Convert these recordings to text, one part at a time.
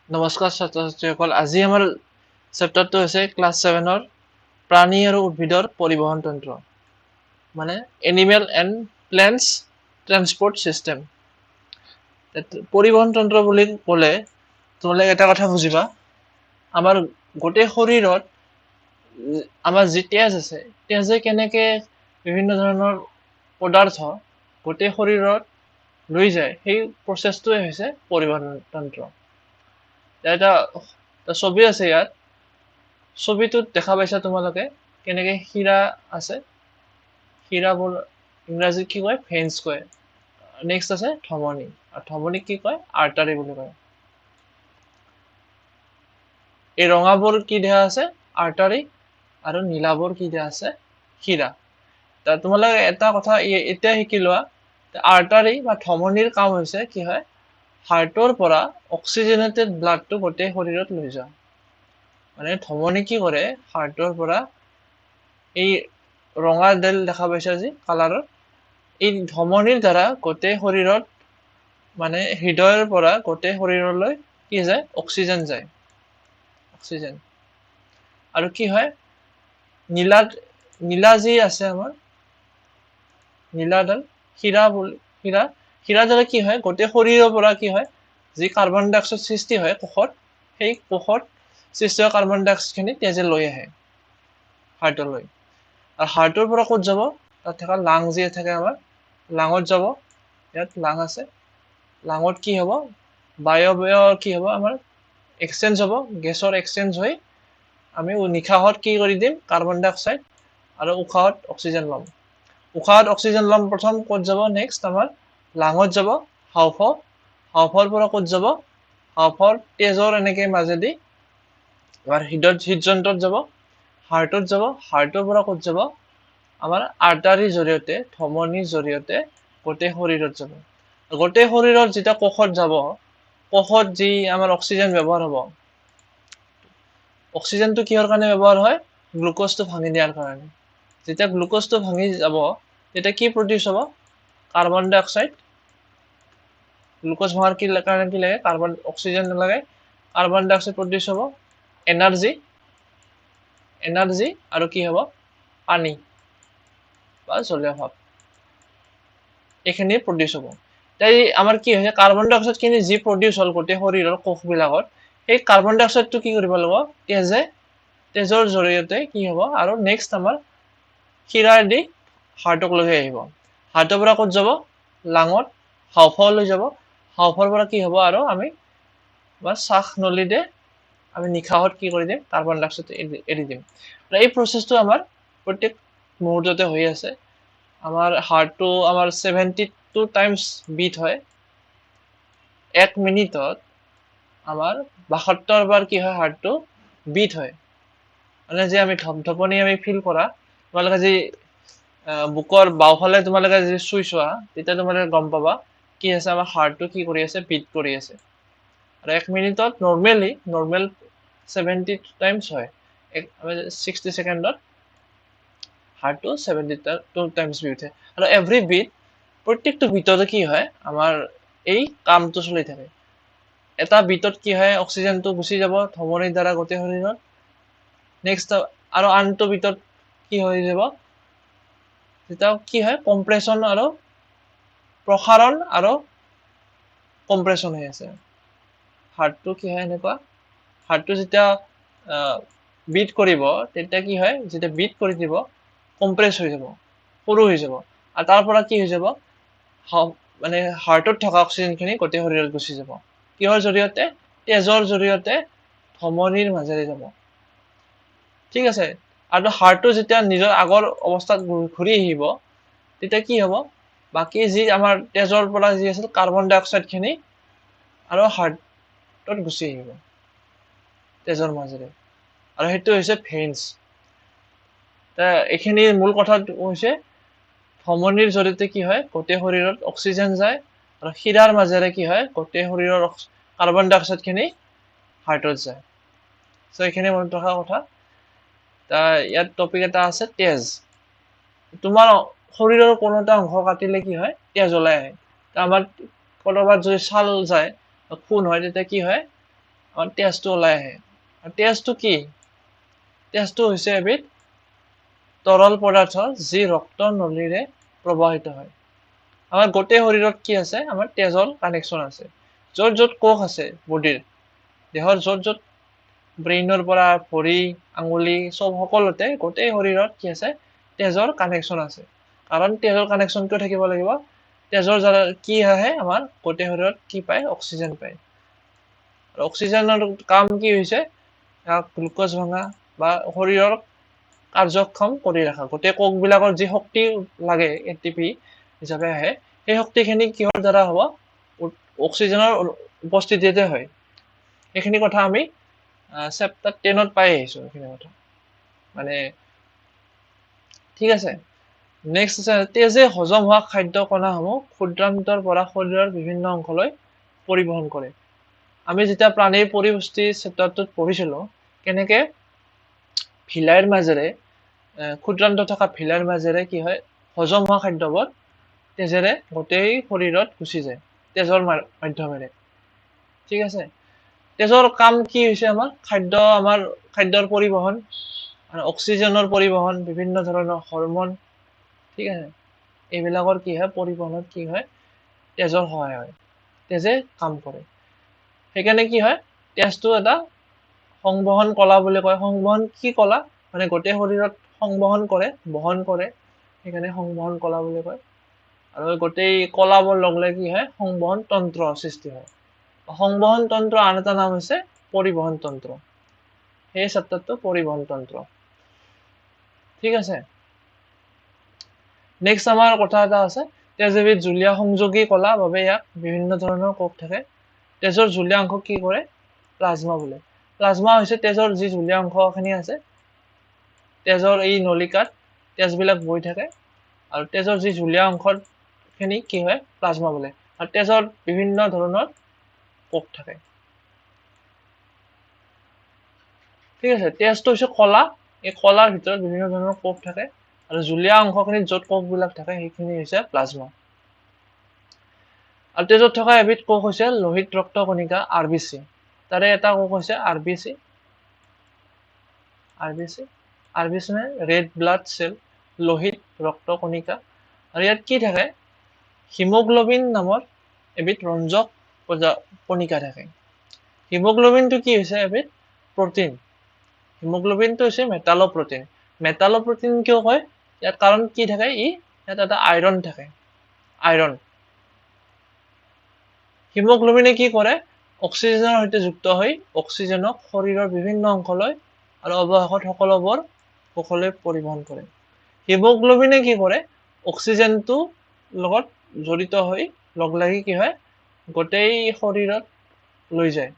নমস্কাৰ ছাত্ৰ ছাত্ৰীসকল। আজি আমাৰ চেপ্টাৰটো হৈছে ক্লাছ 7ৰ প্ৰাণী আৰু উদ্ভিদৰ পৰিবহণ তন্ত্ৰ, মানে animal and plants transport system. পৰিবহণ তন্ত্ৰ বুলি ক'লে তোমালোকে এটা কথা বুজিবা, আমাৰ গোটেই শৰীৰত আমাৰ যি তেজ আছে, তেজে কেনেকে বিভিন্ন ধৰণৰ পদাৰ্থ গোটেই শৰীৰত লৈ যায়, সেই প্ৰচেছটোৱে হৈছে পৰিবহণ তন্ত্ৰ। এটা ছবি আছে ইয়াত, ছবিটোত দেখা পাইছা তোমালোকে কেনেকে শিৰা আছে, শিৰাবোৰ ইংৰাজীত কি কয়? ভেইনছ কয়। নেক্সট আছে ধমনী, আৰু ধমনীক কি কয়? আৰ্টাৰী বুলি কয়। এই ৰঙাবোৰ কি দিয়া আছে? আৰ্টাৰী, আৰু নীলাবোৰ কি দিয়া আছে? শিৰা। তোমালোকে এটা কথা এতিয়া শিকি লোৱা, আৰ্টাৰী বা ধমনীৰ কাম হৈছে কি হয়? হাৰ্টৰ পৰা অক্সিজেনেটেড ব্লাডটো গোটেই শৰীৰত লৈ যোৱা। মানে ধমনী কি কৰে? হাৰ্টৰ পৰা এই ৰঙা ডেল দেখা পাইছা যি কালাৰৰ, এই ধমনীৰ দ্বাৰা গোটেই শৰীৰত, মানে হৃদয়ৰ পৰা গোটেই শৰীৰলৈ কি যায়? অক্সিজেন যায়। অক্সিজেন। আৰু কি হয়? নীলা যি আছে আমাৰ নীলাডাল, শিৰাডালে কি হয়? গোটেই শৰীৰৰ পৰা কি হয়? যি কাৰ্বন ডাই অক্সাইড সৃষ্টি হয় কোষত, সেই কোষত সৃষ্টি হোৱা কাৰ্বন ডাই অক্সাইডখিনি তেজে লৈ আহে হাৰ্টলৈ। আৰু হাৰ্টৰ পৰা ক'ত যাব? তাত থকা লাং যি থাকে আমাৰ, লাঙত যাব। ইয়াত লাং আছে। লাঙত কি হ'ব? বায়বীয় কি হ'ব? আমাৰ এক্সচেঞ্জ হ'ব, গেছৰ এক্সচেঞ্জ হৈ আমি নিশাহত কি কৰি দিম? কাৰ্বন ডাই অক্সাইড, আৰু উশাহত অক্সিজেন ল'ম। উশাহত অক্সিজেন ল'ম প্ৰথম, ক'ত যাব? নেক্সট আমাৰ লাঙত যাব, হাওঁফাওঁ। হাওঁফাওঁৰ পৰা ক'ত যাব? হাওঁফাওঁৰ তেজৰ এনেকে মাজেদি আমাৰ হৃদযন্ত্ৰত যাব, হাৰ্টত যাব। হাৰ্টৰ পৰা ক'ত যাব? আমাৰ আৰ্টাৰীৰ জৰিয়তে, ধমনীৰ জৰিয়তে গোটেই শৰীৰত যাব। গোটেই শৰীৰত যেতিয়া কোষত যাব, কোষত যি আমাৰ অক্সিজেন ব্যৱহাৰ হ'ব, অক্সিজেনটো কিহৰ কাৰণে ব্যৱহাৰ হয়? গ্লুক'জটো ভাঙি দিয়াৰ কাৰণে। যেতিয়া গ্লুক'জটো ভাঙি যাব, তেতিয়া কি প্ৰডিউচ হ'ব? কাৰ্বন ডাই অক্সাইড। গ্লুক'জ ভাঙাৰ কাৰণে কি লাগে? অক্সিজেন নালাগে, কাৰ্বন ডাই অক্সাইড প্ৰডিউচ হ'ব, এনাৰ্জি, আৰু কি হ'ব? পানী বা জলীয় ভাৱ, এইখিনি প্ৰডিউচ হ'ব। তাই আমাৰ কি হৈছে? কাৰ্বন ডাই অক্সাইড খিনি যি প্ৰডিউচ হ'ল গোটেই শৰীৰৰ কোষবিলাকত, সেই কাৰ্বন ডাই অক্সাইডটো কি কৰিব লাগিব? তেজৰ জৰিয়তে কি হ'ব? আৰু নেক্সট আমাৰ শিৰাইদি হাৰ্টক লৈ আহিব। হাৰ্টৰ পৰা ক'ত যাব? লাঙত, হাওঁফাওঁলৈ যাব। হাওঁফাওঁৰ পৰা কি হ'ব? আৰু আমি শ্বাস নলীৰে আমি নিশাহত কি কৰি দিম? কাৰ্বন ডাই অক্সাইড এৰি দিম। এই প্ৰচেছটো আমাৰ প্ৰত্যেক মুহূৰ্ততে হৈ আছে। আমাৰ হাৰ্টটো আমাৰ 72 টাইমছ বিট হয়। 1 মিনিটত আমাৰ 72 বাৰ কি হয়? হাৰ্টটো বিট হয়। মানে যে আমি ধপধপনি আমি ফিল কৰা, তোমালোকে যি বুকৰ বাওঁফালে তোমালোকে যদি চুই চোৱা, তেতিয়া তোমালোকে গম পাবা কি আছে? আমাৰ হাৰ্টটো কি কৰি আছে? বিট কৰি আছে। আৰু 1 মিনিটত নৰ্মেল 70 টাইমছ হয়। 60 ছেকেণ্ডত হাৰ্টটো 72 টাইমছ বিট হয়। আৰু এভৰি বিট, প্ৰত্যেকটো বিটতে কি হয়? আমাৰ এই কামটো চলি থাকে। এটা বিটত কি হয়? অক্সিজেনটো গুচি যাব ধমনীৰ দ্বাৰা গোটেই শৰীৰত। নেক্সট আৰু আনটো বিটত কি হৈ যাব? তেতিয়া কি হয়? কম্প্ৰেছন আৰু প্ৰসাৰণ আৰু কম্প্ৰেছন হৈ আছে। হাৰ্টটো কি হয়? এনেকুৱা, হাৰ্টটো যেতিয়া বিট কৰিব, তেতিয়া কি হয়? যেতিয়া বিট কৰি দিব, কম্প্ৰেছ হৈ যাব, সৰু হৈ যাব, আৰু তাৰ পৰা কি হৈ যাব? মানে হাৰ্টত থকা অক্সিজেনখিনি গোটেই শৰীৰত গুচি যাব। কিহৰ জৰিয়তে? তেজৰ জৰিয়তে ধমনীৰ মাজেৰে যাব। ঠিক আছে। আৰু হাৰ্টটো যেতিয়া নিজৰ আগৰ অৱস্থাত ঘূৰি আহিব, তেতিয়া কি হ'ব? বাকী যি আমাৰ তেজৰ পৰা যি আছিল কাৰ্বন ডাই অক্সাইড খিনি আৰু হাৰ্টত গুচি আহিব তেজৰ মাজেৰে, আৰু সেইটো হৈছে ভেইনছ। এইখিনি মূল কথা হৈছে, ধমনীৰ জৰিয়তে কি হয়? গোটেই শৰীৰত অক্সিজেন যায়, আৰু শিৰাৰ মাজেৰে কি হয়? গোটেই শৰীৰৰ কাৰ্বন ডাই অক্সাইড খিনি হাৰ্টত যায়। এইখিনি মনত ৰখা কথা। ইয়াত টপিক এটা আছে তেজ। তোমাৰ শৰীৰৰ কোনো এটা অংশ কাটিলে কি হয়? তেজ ওলাই আহে। আমাৰ কৰবাত যদি ছাল যায়, খুন হয়, তেতিয়া কি হয়? আমাৰ তেজটো ওলাই আহে। আৰু তেজটো কি? তেজটো হৈছে এবিধ তৰল পদাৰ্থ যি ৰক্ত নলীৰে প্ৰবাহিত হয়। আমাৰ গোটেই শৰীৰত কি আছে? আমাৰ তেজৰ কানেকশ্যন আছে। য'ত য'ত কোষ আছে বডিৰ, দেহৰ য'ত য'ত ব্ৰেইনৰ পৰা ভৰি, আঙুলি চব সকলোতে গোটেই শৰীৰত কি আছে? তেজৰ কানেকশ্যন আছে। কাৰণ তেজৰ কানেকশ্যন কিয় থাকিব লাগিব? তেজৰ দ্বাৰা কি আহে? আমাৰ গোটেই শৰীৰত কি পায়? অক্সিজেন পায়। আৰু অক্সিজেনৰ কাম কি হৈছে? গ্লুক'জ ভঙা বা শৰীৰৰ কাৰ্যক্ষম কৰি ৰাখা। গোটেই কোষবিলাকৰ যি শক্তি লাগে এটিপি হিচাপে আহে, সেই শক্তিখিনি কিহৰ দ্বাৰা হ'ব? অক্সিজেনৰ উপস্থিতিতে হয়। এইখিনি কথা আমি চেপ্টাৰ 10ত পাই আহিছো এইখিনি কথা। মানে ঠিক আছে। নেক্সট আছে তেজে হজম হোৱা খাদ্য কণাসমূহ ক্ষুদ্ৰান্তৰ পৰা শৰীৰৰ বিভিন্ন অংশলৈ পৰিবহন কৰে। আমি যেতিয়া প্ৰাণীৰ পৰিপুষ্টি চেপ্টাৰটোত পঢ়িছিলো, কেনেকে ভিলাইৰ মাজেৰে ক্ষুদ্ৰান্ত থকা ভিলাইৰ মাজেৰে কি হয়? হজম হোৱা খাদ্যবোৰ তেজেৰে গোটেই শৰীৰত গুচি যায়, তেজৰ মাধ্যমেৰে। ঠিক আছে। তেজৰ কাম কি হৈছে? আমাৰ খাদ্যৰ পৰিবহন, অক্সিজেনৰ পৰিবহন, বিভিন্ন ধৰণৰ হৰমন, ঠিক আছে, এইবিলাকৰ কি হয়? পৰিবহনত কি হয়? তেজৰ সহায় হয়, তেজে কাম কৰে। সেইকাৰণে কি হয়? তেজটো এটা সংবহন কলা বুলি কয়। সংবহন কি কলা? মানে গোটেই শৰীৰত সংবহন কৰে, বহন কৰে, সেইকাৰণে সংবহন কলা বুলি কয়। আৰু গোটেই কলাবোৰ লগ লাগি কি হয়? সংবহন তন্ত্ৰ সৃষ্টি হয়। সংবহন তন্ত্ৰ আন এটা নাম হৈছে পৰিবহন তন্ত্ৰ। সেই চেপ্টাৰটো পৰিবহন তন্ত্ৰ। ঠিক আছে। নেক্সট আমাৰ কথা এটা আছে, তেজ এবিধ জুলীয়া সংযোগী কলা বাবে ইয়াক বিভিন্ন ধৰণৰ কোষ থাকে। তেজৰ জুলীয়া অংশ কি কৰে? প্লাজমা বোলে। প্লাজমা হৈছে তেজৰ যি জুলীয়া অংশখিনি আছে, তেজৰ এই নলিকাত তেজবিলাক বৈ থাকে, আৰু তেজৰ যি জুলীয়া অংশখিনি কি হয়? প্লাজমা বোলে। আৰু তেজৰ বিভিন্ন ধৰণৰ কোষ থাকে। ঠিক আছে। তেজটো হৈছে কলা, এই কলাৰ ভিতৰত বিভিন্ন ধৰণৰ কোষ থাকে, আৰু জুলীয়া অংশখিনিত য'ত কোষবিলাক থাকে সেইখিনি হৈছে প্লাজমা। আৰু তেজত থকা এবিধ কোষ হৈছে লোহিত ৰক্ত কণিকা, RBC। তাৰে এটা কোষ হৈছে RBC মানে ৰেড ব্লাড চেল, লোহিত ৰক্ত কণিকা। আৰু ইয়াত কি থাকে? হিমোগ্লোবিন নামৰ এবিধ ৰঞ্জক কণিকা থাকে। হিমোগ্লোবিনটো কি হৈছে? এবিধ প্ৰটিন। হিমোগ্লোবিনটো হৈছে মেটালোপ্ৰটিন। মেটালোপ্ৰটিন কিয় কয়? ইয়াত কাৰণ কি থাকে? ইয়াত এটা আইৰণ থাকে, আইৰণ। হিমোগ্লোবিনে কি কৰে? অক্সিজেনৰ সৈতে যুক্ত হৈ অক্সিজেনক শৰীৰৰ বিভিন্ন অংশলৈ আৰু অৱশেষত সকলোবোৰ কোষলৈ পৰিবহন কৰে। হিমোগ্লোবিনে কি কৰে? অক্সিজেনটো লগত জড়িত হৈ লগ লাগি কি হয়? গোটেই শৰীৰত লৈ যায়।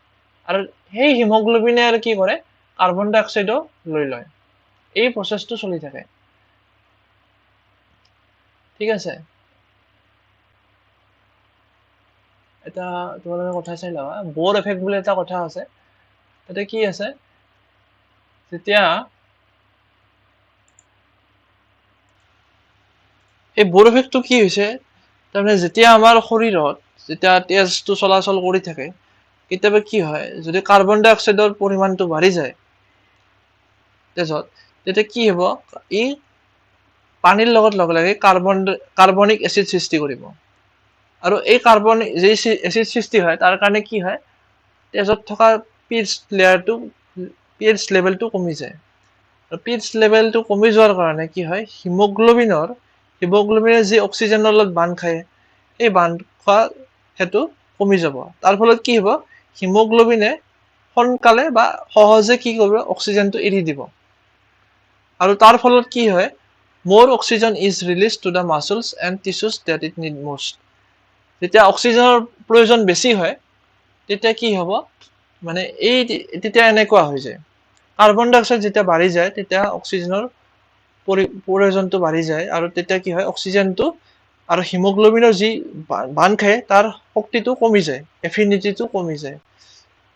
আৰু সেই হিমোগ্লোবিনে আৰু কি কৰে? কাৰ্বন ডাই অক্সাইডো লৈ লয়। এই প্ৰচেছটো চলি থাকে। ঠিক আছে। এটা তোমালোকে কথা চাই লবা, বৰ এফেক্ট বুলি এটা কথা আছে। তাতে কি আছে? যেতিয়া এই বৰ এফেক্টটো কি হৈছে? তাৰমানে যেতিয়া আমাৰ শৰীৰত যেতিয়া তেজটো চলাচল কৰি থাকে, কেতিয়াবা কি হয়? যদি কাৰ্বন ডাই অক্সাইডৰ পৰিমাণটো বাঢ়ি যায় তেজত, তেতিয়া কি হ'ব? ই পানীৰ লগত লগ লাগি কাৰ্বনিক এচিড সৃষ্টি কৰিব। আৰু এই যি এচিড সৃষ্টি হয়, তাৰ কাৰণে কি হয়? তেজত থকা পিএইচ লেভেলটো কমি যায়। আৰু পিএইচ লেভেলটো কমি যোৱাৰ কাৰণে কি হয়? হিমোগ্লোবিনে যি অক্সিজেনৰ লগত বান্ধ খায়, এই বান্ধ খোৱা সেইটো কমি যাব। তাৰ ফলত কি হ'ব? হিমোগ্লোবিনে সোনকালে বা সহজে কি কৰিব? অক্সিজেনটো এৰি দিব। আৰু তাৰ ফলত কি হয়? more oxygen is released to the muscles and tissues that it need most. যেতিয়া অক্সিজেনৰ প্ৰয়োজন বেছি হয়, তেতিয়া কি হ'ব? মানে তেতিয়া এনেকুৱা হৈ যায়। কাৰ্বন ডাই অক্সাইড যেতিয়া বাঢ়ি যায়, তেতিয়া অক্সিজেনৰ প্ৰয়োজনটো বাঢ়ি যায়, আৰু তেতিয়া কি হয়? অক্সিজেনটো আৰু হিমোগ্লোবিনৰ যি বান্ধ খায়, তাৰ শক্তিটো কমি যায়, এফিনিটিটো কমি যায়।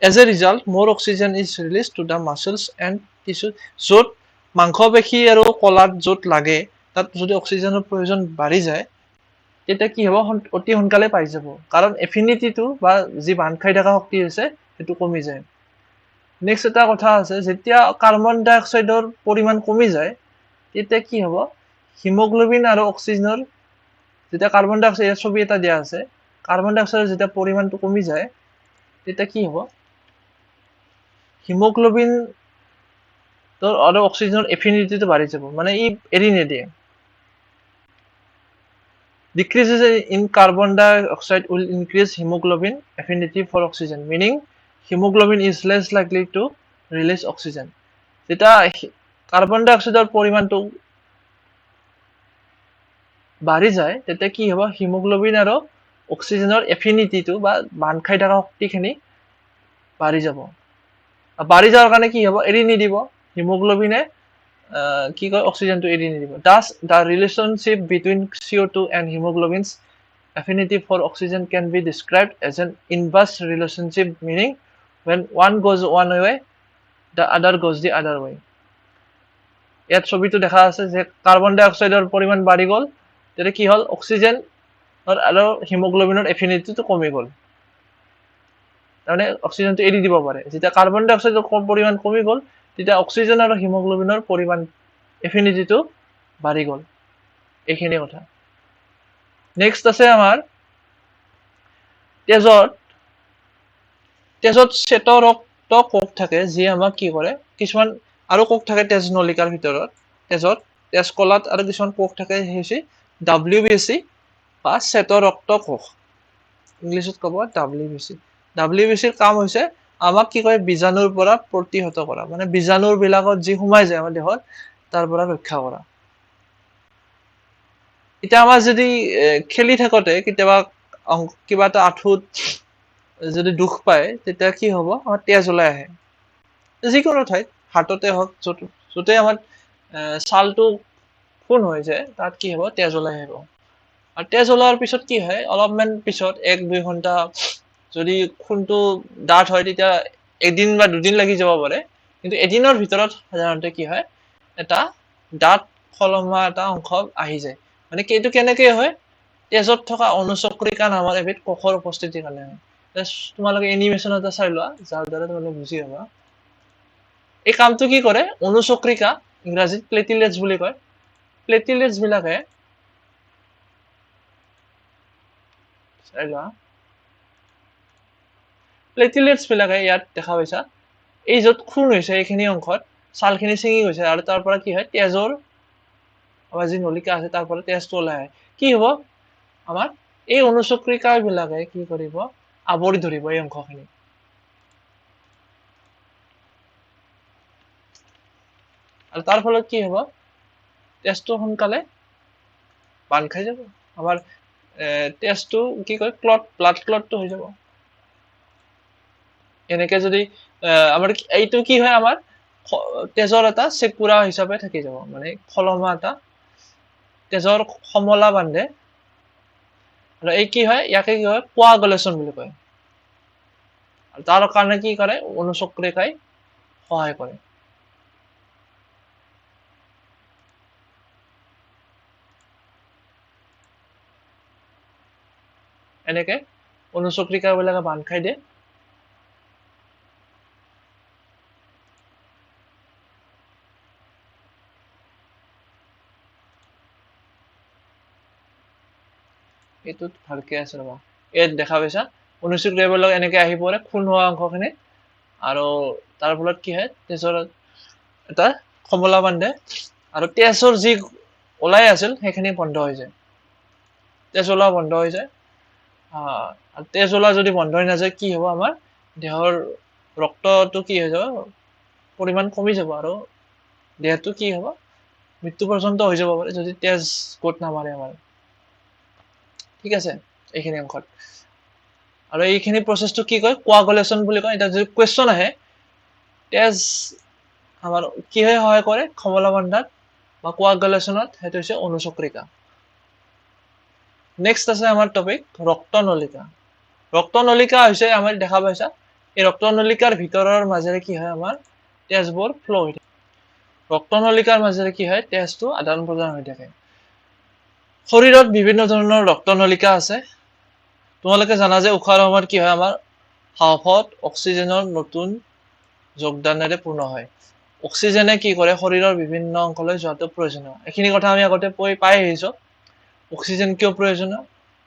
As a result, more oxygen is released to the muscles and tissues. য'ত মাংসপেশী আৰু কলাত য'ত লাগে, তাত যদি অক্সিজেনৰ প্ৰয়োজন বাঢ়ি যায়, তেতিয়া কি হ'ব? অতি সোনকালে পাই যাব। কাৰণ এফিনিটিটো বা যি বান্ধ খাই থকা শক্তি আছে, সেইটো কমি যায়। নেক্সট এটা কথা আছে, যেতিয়া কাৰ্বন ডাই অক্সাইডৰ পৰিমাণ কমি যায় তেতিয়া কি হ'ব, হিমোগ্লোবিন আৰু অক্সিজেনৰ যেতিয়া কাৰ্বন ডাই অক্সাইডৰ ছবি এটা দিয়া আছে, কাৰ্বন ডাই অক্সাইডৰ যেতিয়া পৰিমাণটো কমি যায় তেতিয়া কি হ'ব, হিমোগ্লোবিন আৰু অক্সিজেনৰ এফিনিটিটো বাঢ়ি যাব, মানে ই এৰি নিদিয়ে। Decreases in carbon dioxide will increase hemoglobin affinity for oxygen, meaning hemoglobin is less likely to release oxygen. যেতিয়া কাৰ্বন ডাই অক্সাইডৰ পৰিমাণটো বাঢ়ি যায় তেতিয়া কি হ'ব, হিমোগ্লোবিন আৰু অক্সিজেনৰ এফিনিটিটো বা বান্ধ খাই থকা শক্তিখিনি বাঢ়ি যাব। বাঢ়ি যোৱাৰ কাৰণে কি হ'ব, এৰি নিদিব হিমোগ্লোবিনে, কি কয় অক্সিজেনটো এৰি নিদিব। Thus the relationship between CO2 and hemoglobin's affinity for oxygen can be described as an inverse relationship, meaning when one goes one way the other goes the other way. ইয়াত ছবিটো দেখা আছে যে কাৰ্বন ডাই অক্সাইডৰ পৰিমাণ বাঢ়ি গ'ল তেতিয়া কি হ'ল, অক্সিজেন আৰু হিমোগ্লোবিনৰ এফিনিটিটো কমি গ'ল, তাৰমানে অক্সিজেনটো এৰি দিব পাৰে। যেতিয়া কাৰ্বন ডাই অক্সাইডৰ পৰিমাণ কমি গ'ল তেতিয়া অক্সিজেন আৰু হিমোগ্লোবিনৰ পৰিমাণ এফিনিটিটো বাঢ়ি গ'ল। এইখিনি কথা। নেক্সট আছে আমাৰ তেজত শ্বেত ৰক্ত কোষ থাকে যি আমাক কি কৰে, কিছুমান আৰু কোষ থাকে তেজ নলিকাৰ ভিতৰত, তেজ কলাত আৰু কিছুমান কোষ থাকে হৈছে WBC বা শ্বেত ৰক্ত কোষ, ইংলিছত ক'ব WBC। WBCৰ কাম হৈছে আমাক কি কয়, বীজাণুৰ পৰা প্ৰতিহত কৰা, মানে বীজাণুৰ বিলাকত যি সোমাই যায় আমাৰ দেহত তাৰ পৰা ৰক্ষা কৰা। এতিয়া আমাৰ যদি খেলি থাকোতে কেতিয়াবা কিবা এটা আঁঠুত যদি দুখ পায় তেতিয়া কি হ'ব, আমাৰ তেজ ওলাই আহে, যিকোনো ঠাইত, হাততে হওক, য'তে আমাৰ ছালটো খুন হৈ যায় তাত কি হ'ব, তেজ ওলাই আহিব। আৰু তেজ ওলোৱাৰ পিছত কি হয়, অলপমান পিছত 1-2 ঘণ্টা যদি খুনটো ডাঠ হয় তেতিয়া এদিন বা দুদিন লাগি যাব পাৰে, কিন্তু এদিনৰ ভিতৰত সাধাৰণতে কি হয়, এটা ডাঠ খলমা এটা অংশ আহি যায়। মানে এইটো কেনেকে হয়, তেজত থকা অনুচক্ৰিকা নামৰ এবিধ কোষৰ উপস্থিতিৰ কাৰণে হয়। তোমালোকে এনিমেশ্যন এটা চাই লোৱা যাৰ দ্বাৰা তোমালোকে বুজি পাবা। এই কামটো কি কৰে, অনুচক্ৰিকা, ইংৰাজীত প্লেটিলেটছ বুলি কয়, প্লেটিলেটছ বিলাকে চাই লোৱা, প্লেটিলেটছ বিলাকে ইয়াত দেখা পাইছা, এই য'ত খুন হৈছে এইখিনি অংশত ছালখিনি ছিঙি গৈছে আৰু তাৰ পৰা কি হয়, তেজৰ আমাৰ যি নলিকা আছে তাৰ পৰা তেজটো ওলাই আহে। কি হ'ব, আমাৰ এই অনুচক্ৰিকা বিলাকে কি কৰিব, আৱৰি ধৰিব এই অংশখিনি, আৰু তাৰ ফলত কি হ'ব, তেজটো সোনকালে বান্ধ খাই যাব, আমাৰ তেজটো কি কয়, ব্লাড ক্লটটো হৈ যাব। এনেকে যদি আমাৰ এইটো কি হয়, আমাৰ তেজৰ এটা চেকুৰা হিচাপে থাকি যাব, মানে খলমা এটা তেজৰ সমলা বান্ধে, আৰু এই কি হয়, ইয়াকে কি হয়, কোৱাগুলেশ্যন বুলি কয়। আৰু তাৰ কাৰণে কি কৰে, অনুচক্ৰিকাই সহায় কৰে। এনেকে অনুচক্ৰিকা বিলাকে বান্ধ খাই দিয়ে। এইটোত ভালকে আছে ৰবা, ইয়াত দেখা পাইছা, অনুচক্ৰিয়া বিলাক এনেকে আহি পৰে খুন হোৱা অংশখিনি, আৰু তাৰ ফলত কি হয়, তেজৰ এটা সমলা বান্ধে আৰু তেজৰ যি ওলাই আছিল সেইখিনি বন্ধ হৈ যায়, তেজ ওলোৱা বন্ধ হৈ যায়। তেজ ওলোৱা যদি বন্ধ হৈ নাযায় কি হ'ব, আমাৰ দেহৰ ৰক্তটো কি হৈ যাব, পৰিমাণ কমি যাব আৰু দেহটো কি হ'ব, মৃত্যু পৰ্যন্ত হৈ যাব পাৰে যদি তেজ গোট নামাৰে আমাৰ। ঠিক আছে, এইখিনি অংশত। আৰু এইখিনি প্ৰচেছটো কি কয়, কোৱাগুলেশ্যন বুলি কয়। এতিয়া যদি কুৱেশ্যন আহে, তেজ আমাৰ কিহে সহায় কৰে, সমলা বন্ধাত বা কোৱাগুলেশ্যনত, সেইটো হৈছে অনুচক্ৰিকা। নেক্সট আছে আমাৰ টপিক ৰক্তনলিকা। ৰক্তনলিকা হৈছে আমাৰ দেখা পাইছা, এই ৰক্তনলিকাৰ ভিতৰৰ মাজেৰে কি হয়, আমাৰ তেজবোৰ ফ্ল' হৈ থাকে, ৰক্তনলিকাৰ মাজেৰে কি হয়, তেজটো আদান প্ৰদান হৈ থাকে। শৰীৰত বিভিন্ন ধৰণৰ ৰক্তনলিকা আছে। তোমালোকে জানা যে উশাহৰ সময়ত কি হয়, আমাৰ হাঁওফাঁওত অক্সিজেনৰ নতুন যোগদানেৰে পূৰ্ণ হয় অক্সিজেনে কি কৰে শৰীৰৰ বিভিন্ন অংশলৈ যোৱাটো প্ৰয়োজনীয় এইখিনি কথা আমি আগতে পাই আহিছো অক্সিজেন কিয় প্ৰয়োজনীয়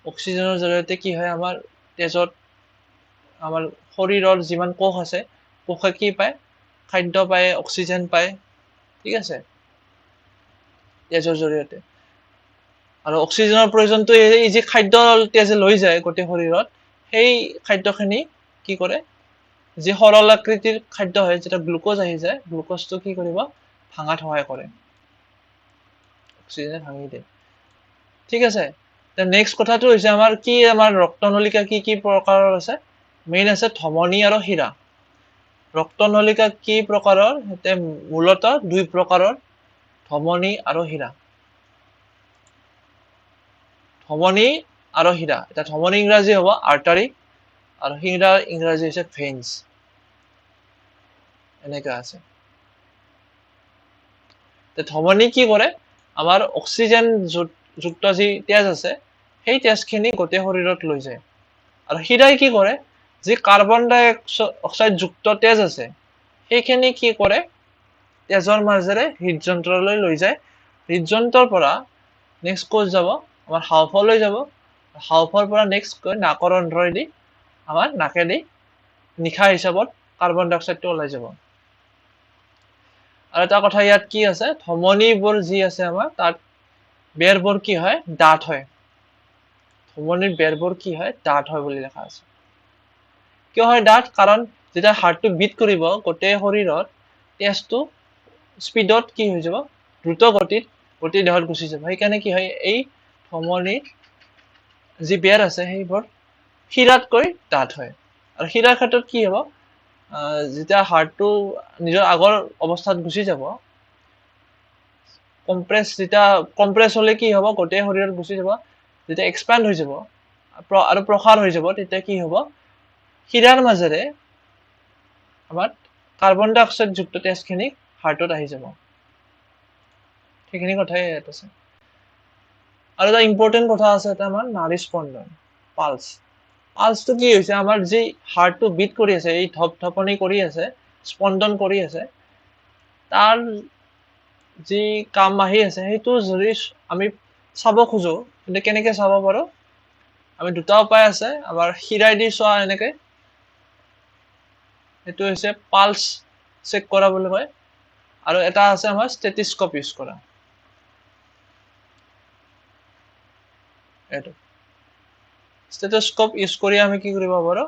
অক্সিজেনৰ জৰিয়তে কি হয় আমাৰ তেজত আমাৰ শৰীৰৰ যিমান কোষ আছে কোষে কি পায় খাদ্য পায় অক্সিজেন পায় ঠিক আছে তেজৰ জৰিয়তে আৰু অক্সিজেনৰ প্ৰয়োজনটো এই যে খাদ্য তেজে লৈ যায় গোটেই শৰীৰত সেই খাদ্যখিনি কি কৰে যে সৰল আকৃতিৰ খাদ্য হয় যেটা গ্লুকোজ আহি যায় গ্লুকোজটো কি কৰিব ভাঙাত সহায় কৰে অক্সিজেনে ভাঙি দিয়ে ঠিক আছে তে নেক্সট কথাটো হৈছে আমাৰ কি আমাৰ ৰক্তনলিকা কি প্ৰকাৰৰ আছে মেইন আছে ধমনী আৰু শিৰা ৰক্তনলিকা কি প্ৰকাৰৰ হেতে মূলতঃ দুই প্ৰকাৰৰ ধমনী আৰু শিৰা ধমনী আৰু শিৰা এটা ধমনী ইংৰাজী হ'ব আৰ্টাৰী আৰু শিৰা ইংৰাজী হৈছে ভেইনছ এনেকা আছে তে ধমনী কি কৰে আমাৰ অক্সিজেন যুক্ত যি তেজ আছে সেই তেজখিনি গোটেই শৰীৰত লৈ যায় আৰু শিৰাই কি কৰে যি কাৰ্বন ডাই অক্সাইড যুক্ত তেজ আছে সেইখিনি কি কৰে তেজৰ মাজেৰে হৃদযন্ত্ৰলৈ লৈ যায় হৃদযন্ত্ৰৰ পৰা নেক্সট কোচ যাব আমাৰ হাওফাওলৈ যাব হাওফাওৰ পৰা নেক্সট গৈ নাকৰ অন্ধ্ৰইদি আমাৰ নাকেদি নিশা হিচাপত কাৰ্বন ডাই অক্সাইডটো ওলাই যাব আৰু এটা কথা ইয়াত কি আছে ধমনীবোৰ যি আছে আমাৰ তাত বেৰবোৰ কি হয় ডাঠ হয় ধমনীৰ বেৰবোৰ কি হয় ডাঠ হয় বুলি লেখা আছে কিয় হয় ডাঠ কাৰণ যেতিয়া হাৰ্টটো বিট কৰিব গোটেই শৰীৰত তেজটো স্পিডত কি হৈ যাব দ্ৰুত গতিত গোটেই দেহত গুচি যাব সেইকাৰণে কি হয় এই ধমনীৰ যি বেৰ আছে সেইবোৰ শিৰাতকৈ ডাঠ হয় আৰু শিৰাৰ ক্ষেত্ৰত কি হ'ব যেতিয়া হাৰ্টটো নিজৰ আগৰ অৱস্থাত গুচি যাব কম্প্ৰেছ হলে কি হ'ব গোটেই শৰীৰত গুচি যাব যেতিয়া এক্সপ্যান্ড হৈ যাব আৰু প্ৰসাৰ হৈ যাব তেতিয়া কি হ'ব শিৰাৰ মাজেৰে আমাৰ কাৰ্বন ডাই অক্সাইড যুক্ত তেজখিনি হাৰ্টত আহি যাব সেইখিনি কথাই ইয়াত আছে আৰু এটা ইম্পৰ্টেণ্ট কথা আছে এটা আমাৰ নাড়ী স্পন্দন পালছটো কি হৈছে আমাৰ যি হাৰ্টটো বিট কৰি আছে এই ধপধপনি কৰি আছে স্পন্দন কৰি আছে তাৰ যি কাম আহি আছে সেইটো যদি আমি চাব খোজো কিন্তু কেনেকে চাব পাৰো আমি দুটা উপায় আছে আমাৰ শিৰাই দি চোৱা এনেকে সেইটো হৈছে পালছ চেক কৰা বুলি কয় আৰু এটা আছে আমাৰ ষ্টেথোস্কোপ ইউজ কৰা এইটো ষ্টেথোস্কোপ ইউজ কৰি আমি কি কৰিব পাৰো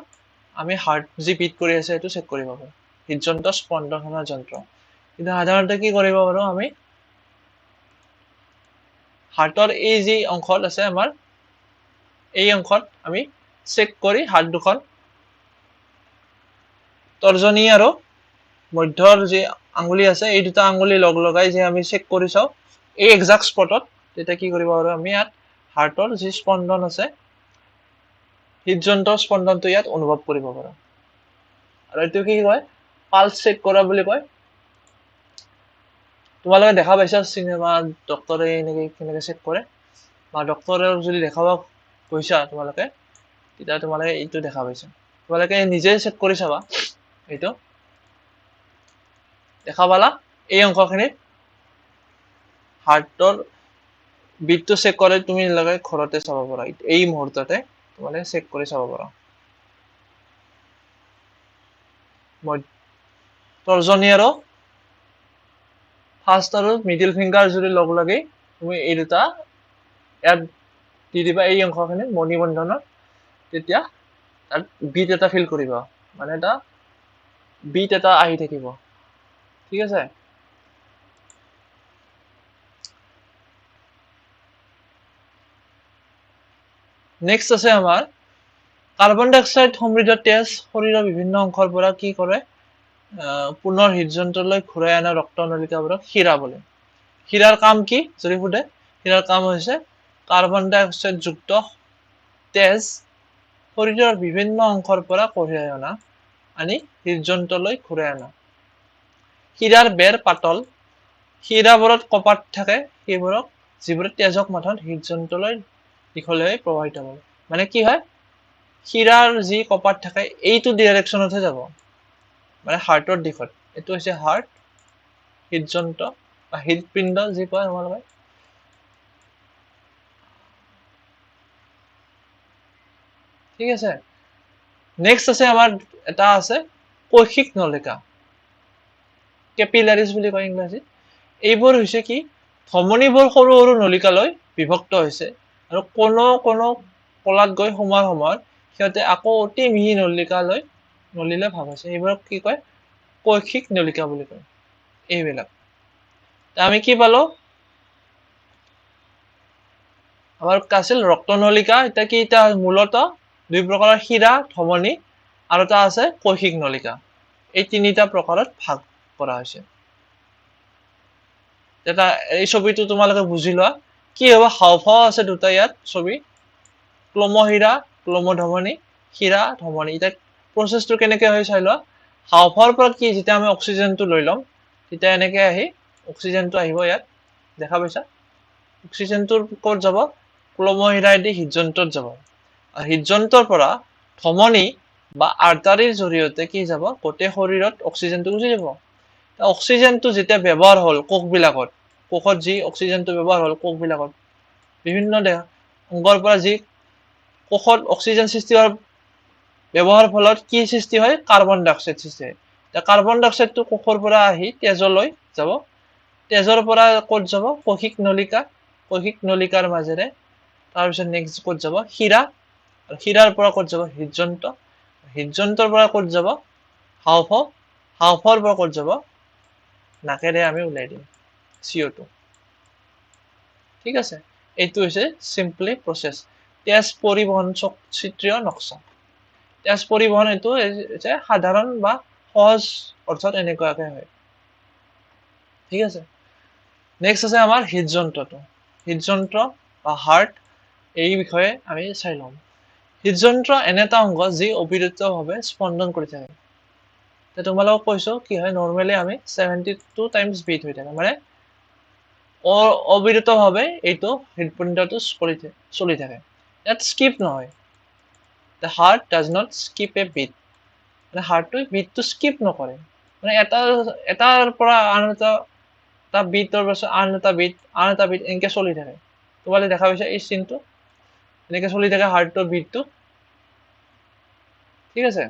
আমি হাৰ্ট যি বিট কৰি আছে সেইটো চেক কৰিব পাৰো হৃদযন্ত্ৰ স্পন্দনৰ যন্ত্ৰ কিন্তু সাধাৰণতে কি কৰিব পাৰো আমি হাৰ্টৰ এই যি অংশত আছে আমাৰ এই অংশত আমি চেক কৰি হাত দুখন তৰ্জনী আৰু মধ্যৰ যি আঙুলি আছে এই দুটা আঙুলি লগাই যে আমি চেক কৰি চাও এই এক্সাক্ট স্পটত তেতিয়া কি কৰিব পাৰো আমি ইয়াত হাৰ্টৰ যি স্পন্দন আছে হৃদযন্ত্ৰৰ স্পন্দনটো ইয়াত অনুভৱ কৰিব পাৰো আৰু এইটো কি কয় পালছ চেক কৰা বুলি কয় তোমালোকে দেখা পাইছা চিনেমা ডক্টৰে এনেকে কেনেকে চেক কৰে বা ডক্টৰৰ যদি দেখাব গৈছা তোমালোকে তেতিয়া তোমালোকে এইটো দেখা পাইছা তোমালোকে নিজে চেক কৰি চাবা এইটো দেখা পালা এই অংশখিনিত হাৰ্টৰ বিটটো চেক কৰে তুমি লগে ঘৰতে চাব পাৰা এই মুহূৰ্ততে তোমালোকে চেক কৰি চাব পাৰা তৰ্জনী আৰু ফাৰ্ষ্ট আৰু মিডল ফিংগাৰ যদি লগে তুমি এই দুটা ইয়াত দি দিবা এই অংশখিনি মণিবন্ধনৰ তেতিয়া তাত বিট এটা ফিল কৰিবা মানে এটা বিট এটা আহি থাকিব ঠিক আছে নেক্সট আছে আমাৰ কাৰ্বন ডাই অক্সাইড সমৃদ্ধ তেজ শৰীৰৰ বিভিন্ন অংশৰ পৰা কি কৰে পুনৰ হৃদযন্ত্ৰলৈ ঘূৰাই অনা ৰক্তনলিকাবোৰক শিৰা বোলে শিৰাৰ কাম কি যদি সোধে শিৰাৰ কাম হৈছে কাৰ্বন ডাই অক্সাইড যুক্ত তেজ শৰীৰৰ বিভিন্ন অংশৰ পৰা কঢ়িয়াই অনা আনি হৃদযন্ত্ৰলৈ ঘূৰাই অনা শিৰাৰ বেৰ পাতল শিৰাবোৰত কপাট থাকে সেইবোৰক যিবোৰে তেজক মাথন হৃদযন্ত্ৰলৈ দীঘলীয়াকৈ প্ৰবাহিত কৰে মানে কি হয় শিৰাৰ যি কপাট থাকে এইটো ডাইৰেকশ্যনতহে যাব মানে হাৰ্টৰ দিশত এইটো হৈছে হাৰ্ট হৃদযন্ত্ৰ বা হৃদপিণ্ড যি কয় তোমালোকে ঠিক আছে নেক্সট আছে আমাৰ এটা আছে কৈশিক নলিকা কেপিলাৰিজ বুলি কয় ইংৰাজীত এইবোৰ হৈছে কি ধমনীবোৰ সৰু সৰু নলিকালৈ বিভক্ত হৈছে আৰু কোনো কোনো কলাত গৈ সোমাৰ সময়ত সিহঁতে আকৌ অতি মিহি নলিলৈ ভাগ হৈছে এইবোৰক কি কয় কৈশিক নলিকা বুলি কয় এইবিলাক আমি কি পালো আমাৰ আছিল ৰক্তনলিকা এটা কি এটা মূলতঃ দুই প্ৰকাৰৰ শিৰা ধমনী আৰু এটা আছে কৈশিক নলিকা এই তিনিটা প্ৰকাৰত ভাগ কৰা হৈছে এটা এই ছবিটো তোমালোকে বুজি লোৱা কি হ'ব হাওঁফাওঁ আছে দুটা ইয়াত ছবি ক্লোমহীৰা ক্লোমধমনী শিৰা ধমনী এটা প্ৰচেছটো কেনেকৈ হয় চাই লোৱা হাওঁফাওঁৰ পৰা কি যেতিয়া আমি অক্সিজেনটো লৈ ল'ম তেতিয়া এনেকৈ আহি অক্সিজেনটো আহিব ইয়াত দেখা পাইছা অক্সিজেনটোৰ ক'ত যাব ক্লোমহীৰাইদি হৃদযন্ত্ৰত যাব আৰু হৃদযন্ত্ৰৰ পৰা ধমনী বা আৰ্টাৰীৰ জৰিয়তে কি যাব গোটেই শৰীৰত অক্সিজেনটো গুচি যাব অক্সিজেনটো যেতিয়া ব্যৱহাৰ হ'ল কোষত যি অক্সিজেনটো ব্যৱহাৰ হ'ল কোষবিলাকত বিভিন্ন অংগৰ পৰা যি কোষত অক্সিজেন সৃষ্টি হোৱাৰ ব্যৱহাৰৰ ফলত কি সৃষ্টি হয় কাৰ্বন ডাই অক্সাইড সৃষ্টি হয় কাৰ্বন ডাই অক্সাইডটো কোষৰ পৰা আহি তেজলৈ যাব তেজৰ পৰা ক'ত যাব কৈশিক নলিকাৰ মাজেৰে তাৰপিছত নেক্সট ক'ত যাব শিৰা আৰু শিৰাৰ পৰা ক'ত যাব হৃদযন্ত্ৰৰ পৰা ক'ত যাব হাওঁফাওঁৰ পৰা ক'ত যাব নাকেৰে আমি উলাই দিম CO2 ঠিক আছে এইটো হৈছে সিম্পলি প্ৰসেস তেজ পৰিবহন চিত্ৰীয় নক্সা তেজ পৰিবহন এইটো যে সাধাৰণ বা সহজ অৰ্থাৎ এনেকুৱাকৈ হয় ঠিক আছে নেক্সট আছে আমাৰ হৃদযন্ত্ৰ বা হাৰ্ট এই বিষয়ে আমি চাই লম হৃদযন্ত্ৰ এনে এটা অংগ যি অবিৰতভাৱে স্পন্দন কৰি থাকে তোমালোকক কৈছো কি হয় নৰ্মেলি আমি 72 টাইমছ বিট হৈ থাকে মানে অবিৰতভাৱে এইটো হৃদপিণ্ডটো চলি থাকে ইয়াত স্কিপ নহয় the heart does not skip a beat মানে হাৰ্টটো বিটটো স্কিপ নকৰে মানে এটাৰ পৰা আন এটা বিটৰ পাছত আন এটা বিট এনেকৈ চলি থাকে তোমালোকে দেখা পাইছা এই চিনটো এনেকৈ চলি থাকে হাৰ্টৰ বিটটো ঠিক আছে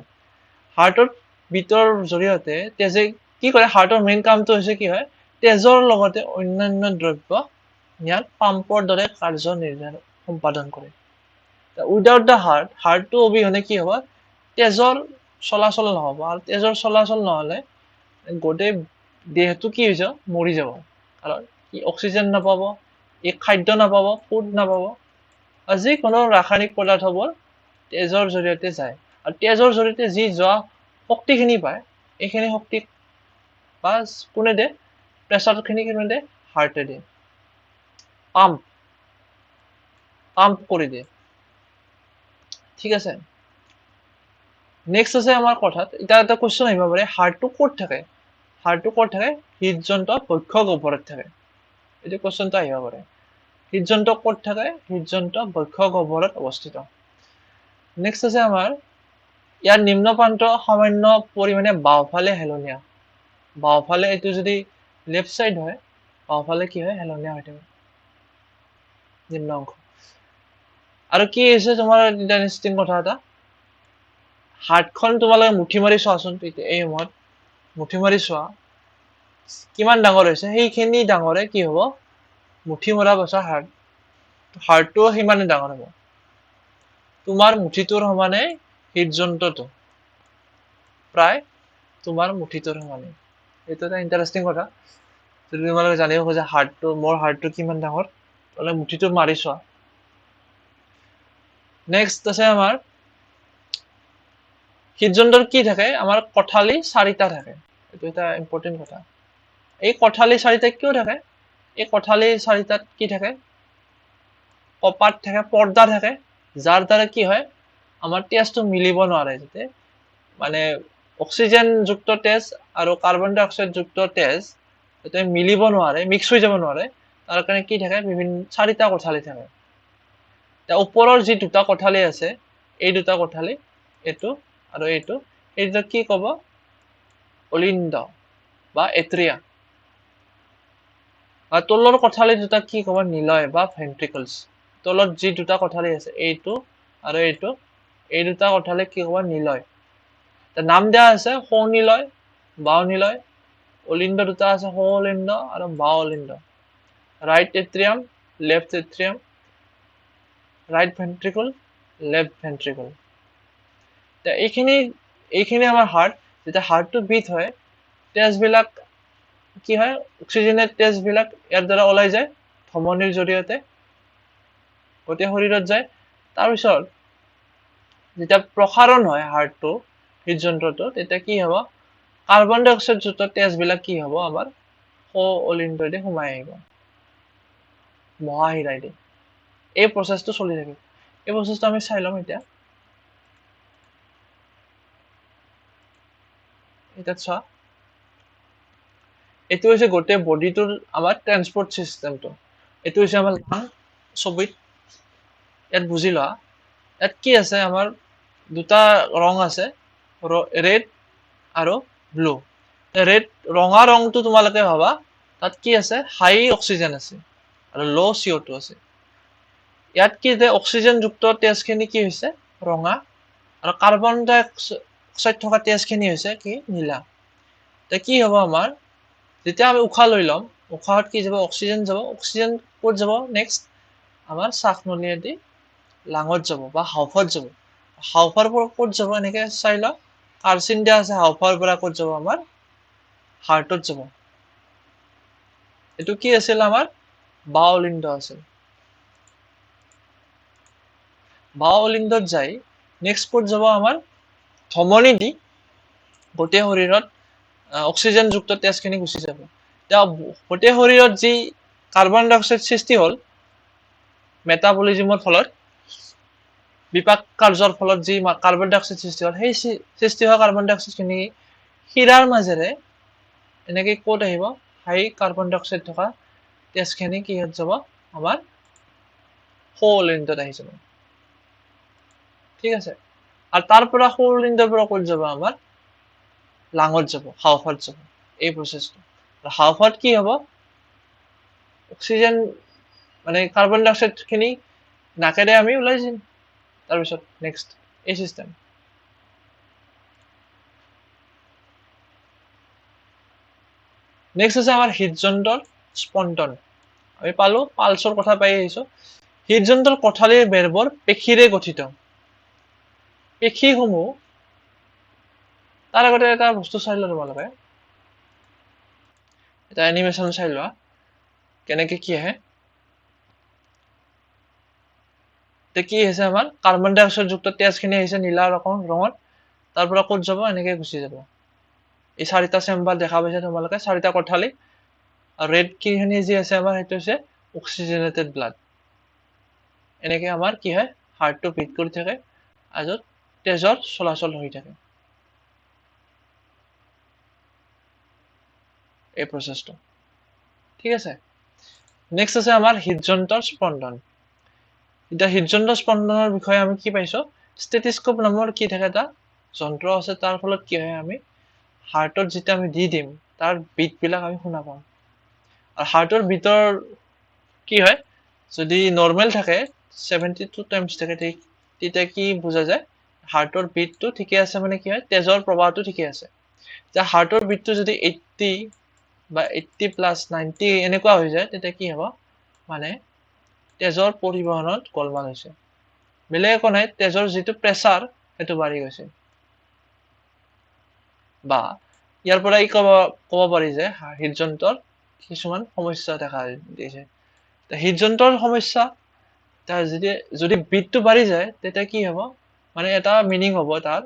হাৰ্টৰ বিটৰ জৰিয়তে তেজে কি কৰে হাৰ্টৰ মেইন কামটো হৈছে কি হয় তেজৰ লগতে অন্যান্য দ্ৰব্য ইয়াত পাম্পৰ দৰে কাৰ্য সম্পাদন কৰে উইদাউট দ্য হাৰ্টটো অবিহনে কি হ'ব তেজৰ চলাচল নহ'ব আৰু তেজৰ চলাচল নহ'লে গোটেই দেহটো কি হৈ যাব মৰি যাব কাৰণ ই অক্সিজেন নাপাব ই খাদ্য নাপাব ফুড নাপাব আৰু যিকোনো ৰাসায়নিক পদাৰ্থবোৰ তেজৰ জৰিয়তে যায় আৰু তেজৰ জৰিয়তে যি যোৱা শক্তিখিনি পায় এইখিনি শক্তি বা কোনে দিয়ে প্ৰেছাৰখিনি কোনে দিয়ে হাৰ্টে দিয়ে পাম্প কৰি দিয়ে ঠিক আছে নেক্সট আছে আমাৰ কথাত এটা কোৱেশ্চন আহিব পাৰে হাৰ্টটো ক'ত থাকে হৃদযন্ত্ৰ বক্ষ গহ্বৰত থাকে এইটো কোৱেশ্চনটো আহিব পাৰে হৃদযন্ত্ৰ ক'ত থাকে হৃদযন্ত্ৰ বক্ষ গহ্বৰত অৱস্থিত নেক্সট আছে আমাৰ ইয়াৰ নিম্ন প্ৰান্ত সামান্য পৰিমাণে বাওঁফালে হেলনীয়া বাওঁফালে এইটো যদি লেফট সাইড হয় বাওঁফালে কি হয় হেলনীয়া হৈ থাকে নিম্ন অংশ আৰু কি হৈছে তোমাৰ ইণ্টাৰেষ্টিং কথা এটা হাৰ্টখন তোমালোকে মুঠি মাৰি চোৱাচোন এই সময়ত মুঠি মাৰি চোৱা কিমান ডাঙৰ হৈছে সেইখিনি ডাঙৰে কি হ'ব মুঠি মৰা পাছৰ হাৰ্টটো সিমানে ডাঙৰ হ'ব তোমাৰ মুঠিটোৰ সমানে হৃদযন্ত্ৰটো প্ৰায় তোমাৰ মুঠিটোৰ সমানে এইটো এটা ইণ্টাৰেষ্টিং কথা যদি তোমালোকে জানিব খোজা মোৰ হাৰ্টটো কিমান ডাঙৰ তাহলে মুঠিটো মাৰি চোৱা নেক্সট আছে আমাৰ হৃদযন্ত্ৰৰ কি থাকে আমাৰ কঠালি 4টা থাকে এইটো এটা ইম্পৰ্টেন্ট কথা এই কঠালি 4টা কিয় থাকে এই কঠালি 4টাত কি থাকে কপাট থাকে পৰ্দা থাকে যাৰ দ্বাৰা কি হয় আমাৰ তেজটো মিলিব নোৱাৰে যাতে মানে অক্সিজেন যুক্ত তেজ আৰু কাৰ্বন ডাই অক্সাইড যুক্ত তেজ যাতে মিলিব নোৱাৰে মিক্স হৈ যাব নোৱাৰে তাৰ কাৰণে কি থাকে বিভিন্ন 4টা কঠালি থাকে ওপৰৰ যি দুটা কঠালি আছে এই দুটা কঠালি এইটো আৰু এইটো কি ক'ব অলিন্দ বা এট্ৰিয়া আৰু তলৰ কঠালি দুটা কি ক'ব নিলয় বা ভেন্ট্ৰিকলছ তলত যি দুটা কঠালি আছে এইটো আৰু এইটো এই দুটা কঠালি কি ক'ব নিলয় নাম দিয়া আছে সৌ নিলয় বাও নিলয় অলিন্দ দুটা আছে সৌ অলিন্দ আৰু বাও অলিন্দ ৰাইট এট্ৰিয়াম লেফট এট্ৰিয়াম ৰাইট ভেন্ট্ৰিকল লেফট ভেন্ট্ৰিকল এইখিনি আমাৰ হাৰ্ট যেতিয়া হাৰ্টটো বিট হয় তেজবিলাক কি হয় অক্সিজেনেট তেজবিলাক ইয়াৰ দ্বাৰা ওলাই যায় ধমনীৰ জৰিয়তে গোটেই শৰীৰত যায় তাৰপিছত যেতিয়া প্ৰসাৰণ হয় হাৰ্টটো হৃদযন্ত্ৰটো তেতিয়া কি হ'ব কাৰ্বন ডাই অক্সাইড যুক্ত তেজবিলাক কি হ'ব আমাৰ সৌ অলিন্দইদি সোমাই আহিব মহাশিৰাইদি এই প্ৰচেছটো চলি থাকিব এই প্ৰচেছটো আমি চাই ল'ম এতিয়া চোৱা এইটো হৈছে গোটেই বডিটোৰ আমাৰ ট্ৰান্সপোৰ্ট চিষ্টেমটো এইটো হৈছে আমাৰ ছবিত ইয়াত বুজি লোৱা ইয়াত কি আছে আমাৰ দুটা ৰং আছে ৰেড আৰু ব্লু ৰেড ৰঙা ৰংটো তোমালোকে ভাবা তাত কি আছে হাই অক্সিজেন আছে আৰু ল' CO2 আছে ইয়াত কি যে অক্সিজেনযুক্ত তেজখিনি কি হৈছে ৰঙা আৰু কাৰ্বন ডাই অক্সাইড থকা তেজখিনি হৈছে কি নীলা তে কি হ'ব আমাৰ যেতিয়া আমি উশাহ লৈ ল'ম উশাহত কি যাব অক্সিজেন ক'ত যাব নেক্সট আমাৰ শ্বাসনলীয়েদি লাঙত যাব বা হাওফাওত যাব হাওফাওৰ পৰা ক'ত যাব এনেকে চাই লওঁ কাৰ্চিন দিয়া আছে হাওফাওৰ পৰা ক'ত যাব আমাৰ হাৰ্টত যাব এইটো কি আছিল আমাৰ বাও অলিন্দ আছিল বাও অলিন্দত যাই নেক্সট ক'ত যাব আমাৰ ধমনী দি গোটেই শৰীৰত অক্সিজেনযুক্ত তেজখিনি গুচি যাব এতিয়া গোটেই শৰীৰত যি কাৰ্বন ডাই অক্সাইড সৃষ্টি হ'ল মেটাবলিজিমৰ ফলত বিপাক কাৰ্যৰ ফলত যি কাৰ্বন ডাই অক্সাইড সৃষ্টি হ'ল সেই সৃষ্টি হোৱা কাৰ্বন ডাই অক্সাইডখিনি শিৰাৰ মাজেৰে এনেকে ক'ত আহিব হাই কাৰ্বন ডাই অক্সাইড থকা তেজখিনি কিহত যাব আমাৰ সৌ অলিন্দত আহি যাব ঠিক আছে আৰু তাৰ পৰা সৌ অলিন্দৰ পৰা ক'ত যাব আমাৰ লাঙত যাব হাওফাওত যাব এই প্ৰচেছটো হাওফাওত কি হ'ব অক্সিজেন মানে কাৰ্বন ডাই অক্সাইড খিনি নাকেৰে আমি ওলাই যাম তাৰপিছত নেক্সট এই চিষ্টেম নেক্সট আছে আমাৰ হৃদযন্ত্ৰৰ স্পন্দন আমি পালো পালছৰ কথা পাই আহিছো হৃদযন্ত্ৰৰ কঠালিৰ বেৰবোৰ পেশীৰে গঠিত পেশীসমূহ তাৰ আগতে এটা বস্তু চাই লোৱা তোমালোকে এটা এনিমেশ্যন চাই লোৱা কেনেকে কি আহে কি হৈছে আমাৰ কাৰ্বন ডাই অক্সাইড যুক্ত তেজখিনি আহিছে নীলা ৰঙত তাৰ পৰা ক'ত যাব এনেকে গুচি যাব এই চাৰিটা চেম্বাৰ দেখা পাইছে তোমালোকে চাৰিটা কঠালি আৰু ৰেড কিখিনি যি আছে আমাৰ সেইটো হৈছে অক্সিজেনেটেড ব্লাড এনেকে আমাৰ কি হয় হাৰ্টটো বিট কৰি থাকে আৰু তেজৰ চলাচল হৈ থাকে এই প্ৰচেছটো ঠিক আছে নেক্সট আছে আমাৰ হৃদযন্ত্ৰৰ স্পন্দন এতিয়া হৃদযন্ত্ৰ স্পন্দনৰ বিষয়ে আমি কি পাইছো ষ্টেথিস্কোপ নামৰ কি থাকে এটা যন্ত্ৰ আছে তাৰ ফলত কি হয় আমি হাৰ্টত যেতিয়া আমি দি দিম তাৰ বিটবিলাক আমি শুনা পাম আৰু হাৰ্টৰ বিটৰ কি হয় যদি নৰ্মেল থাকে 72 টাইমছ থাকে তেতিয়া কি বুজা যায় হাৰ্টৰ বিটটো ঠিকে আছে মানে কি হয় তেজৰ প্ৰবাহটো ঠিকে আছে যে হাৰ্টৰ বিটটো যদি 80 বা 80 প্লাছ 90 এনেকুৱা হৈ যায় তেতিয়া কি হ'ব মানে তেজৰ পৰিবহনত গলমাল হৈছে বেলেগ একো নাই তেজৰ যিটো প্ৰেছাৰ সেইটো বাঢ়ি গৈছে বা ইয়াৰ পৰা ক'ব পাৰি যে হৃদযন্ত্ৰৰ কিছুমান সমস্যা দেখা দিছে হৃদযন্ত্ৰৰ সমস্যা যদি বিটটো বাঢ়ি যায় তেতিয়া কি হ'ব মানে এটা মিনিং হ'ব তাৰ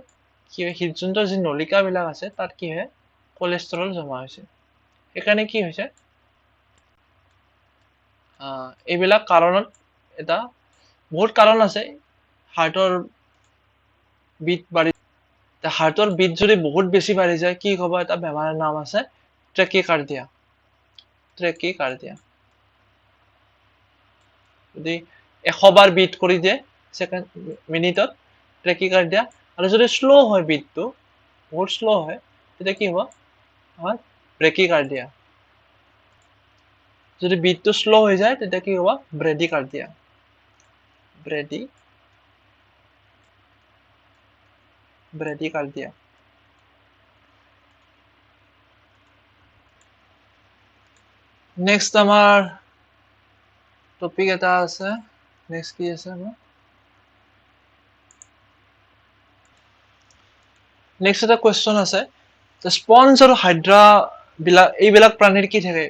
কি হৃদযন্ত্ৰৰ যি নলিকাবিলাক আছে তাত কি হয় কোলেষ্ট্ৰল জমা হৈছে সেইকাৰণে কি হৈছে এইবিলাক কাৰণত এটা বহুত কাৰণ আছে হাৰ্টৰ বিট বাঢ়ি হাৰ্টৰ বিট যদি বহুত বেছি বাঢ়ি যায় কি হ'ব এটা বেমাৰৰ নাম আছে ট্ৰেকিকাৰ্ডিয়া যদি 100 বাৰ বিট কৰি দিয়ে মিনিটত ট্ৰেকিকাৰ্ডিয়া আৰু যদি শ্ল' হয় বিটটো বহুত শ্ল' হয় তেতিয়া কি হ'ব আমাৰ ব্ৰেকিকাৰ্ডিয়া। যদি বিটটো স্লো হৈ যায় তেতিয়া কি হ'ব ব্ৰেডিকাৰ্ডিয়া। ব্ৰেডিকাৰ্ডিয়া। নেক্সট আমাৰ টপিক এটা আছে। নেক্সট কি আছে আমাৰ? নেক্সট এটা কুৱেশ্যন আছে, স্পঞ্জ আৰু হাইড্ৰা এইবিলাক প্ৰাণীৰ কি থাকে?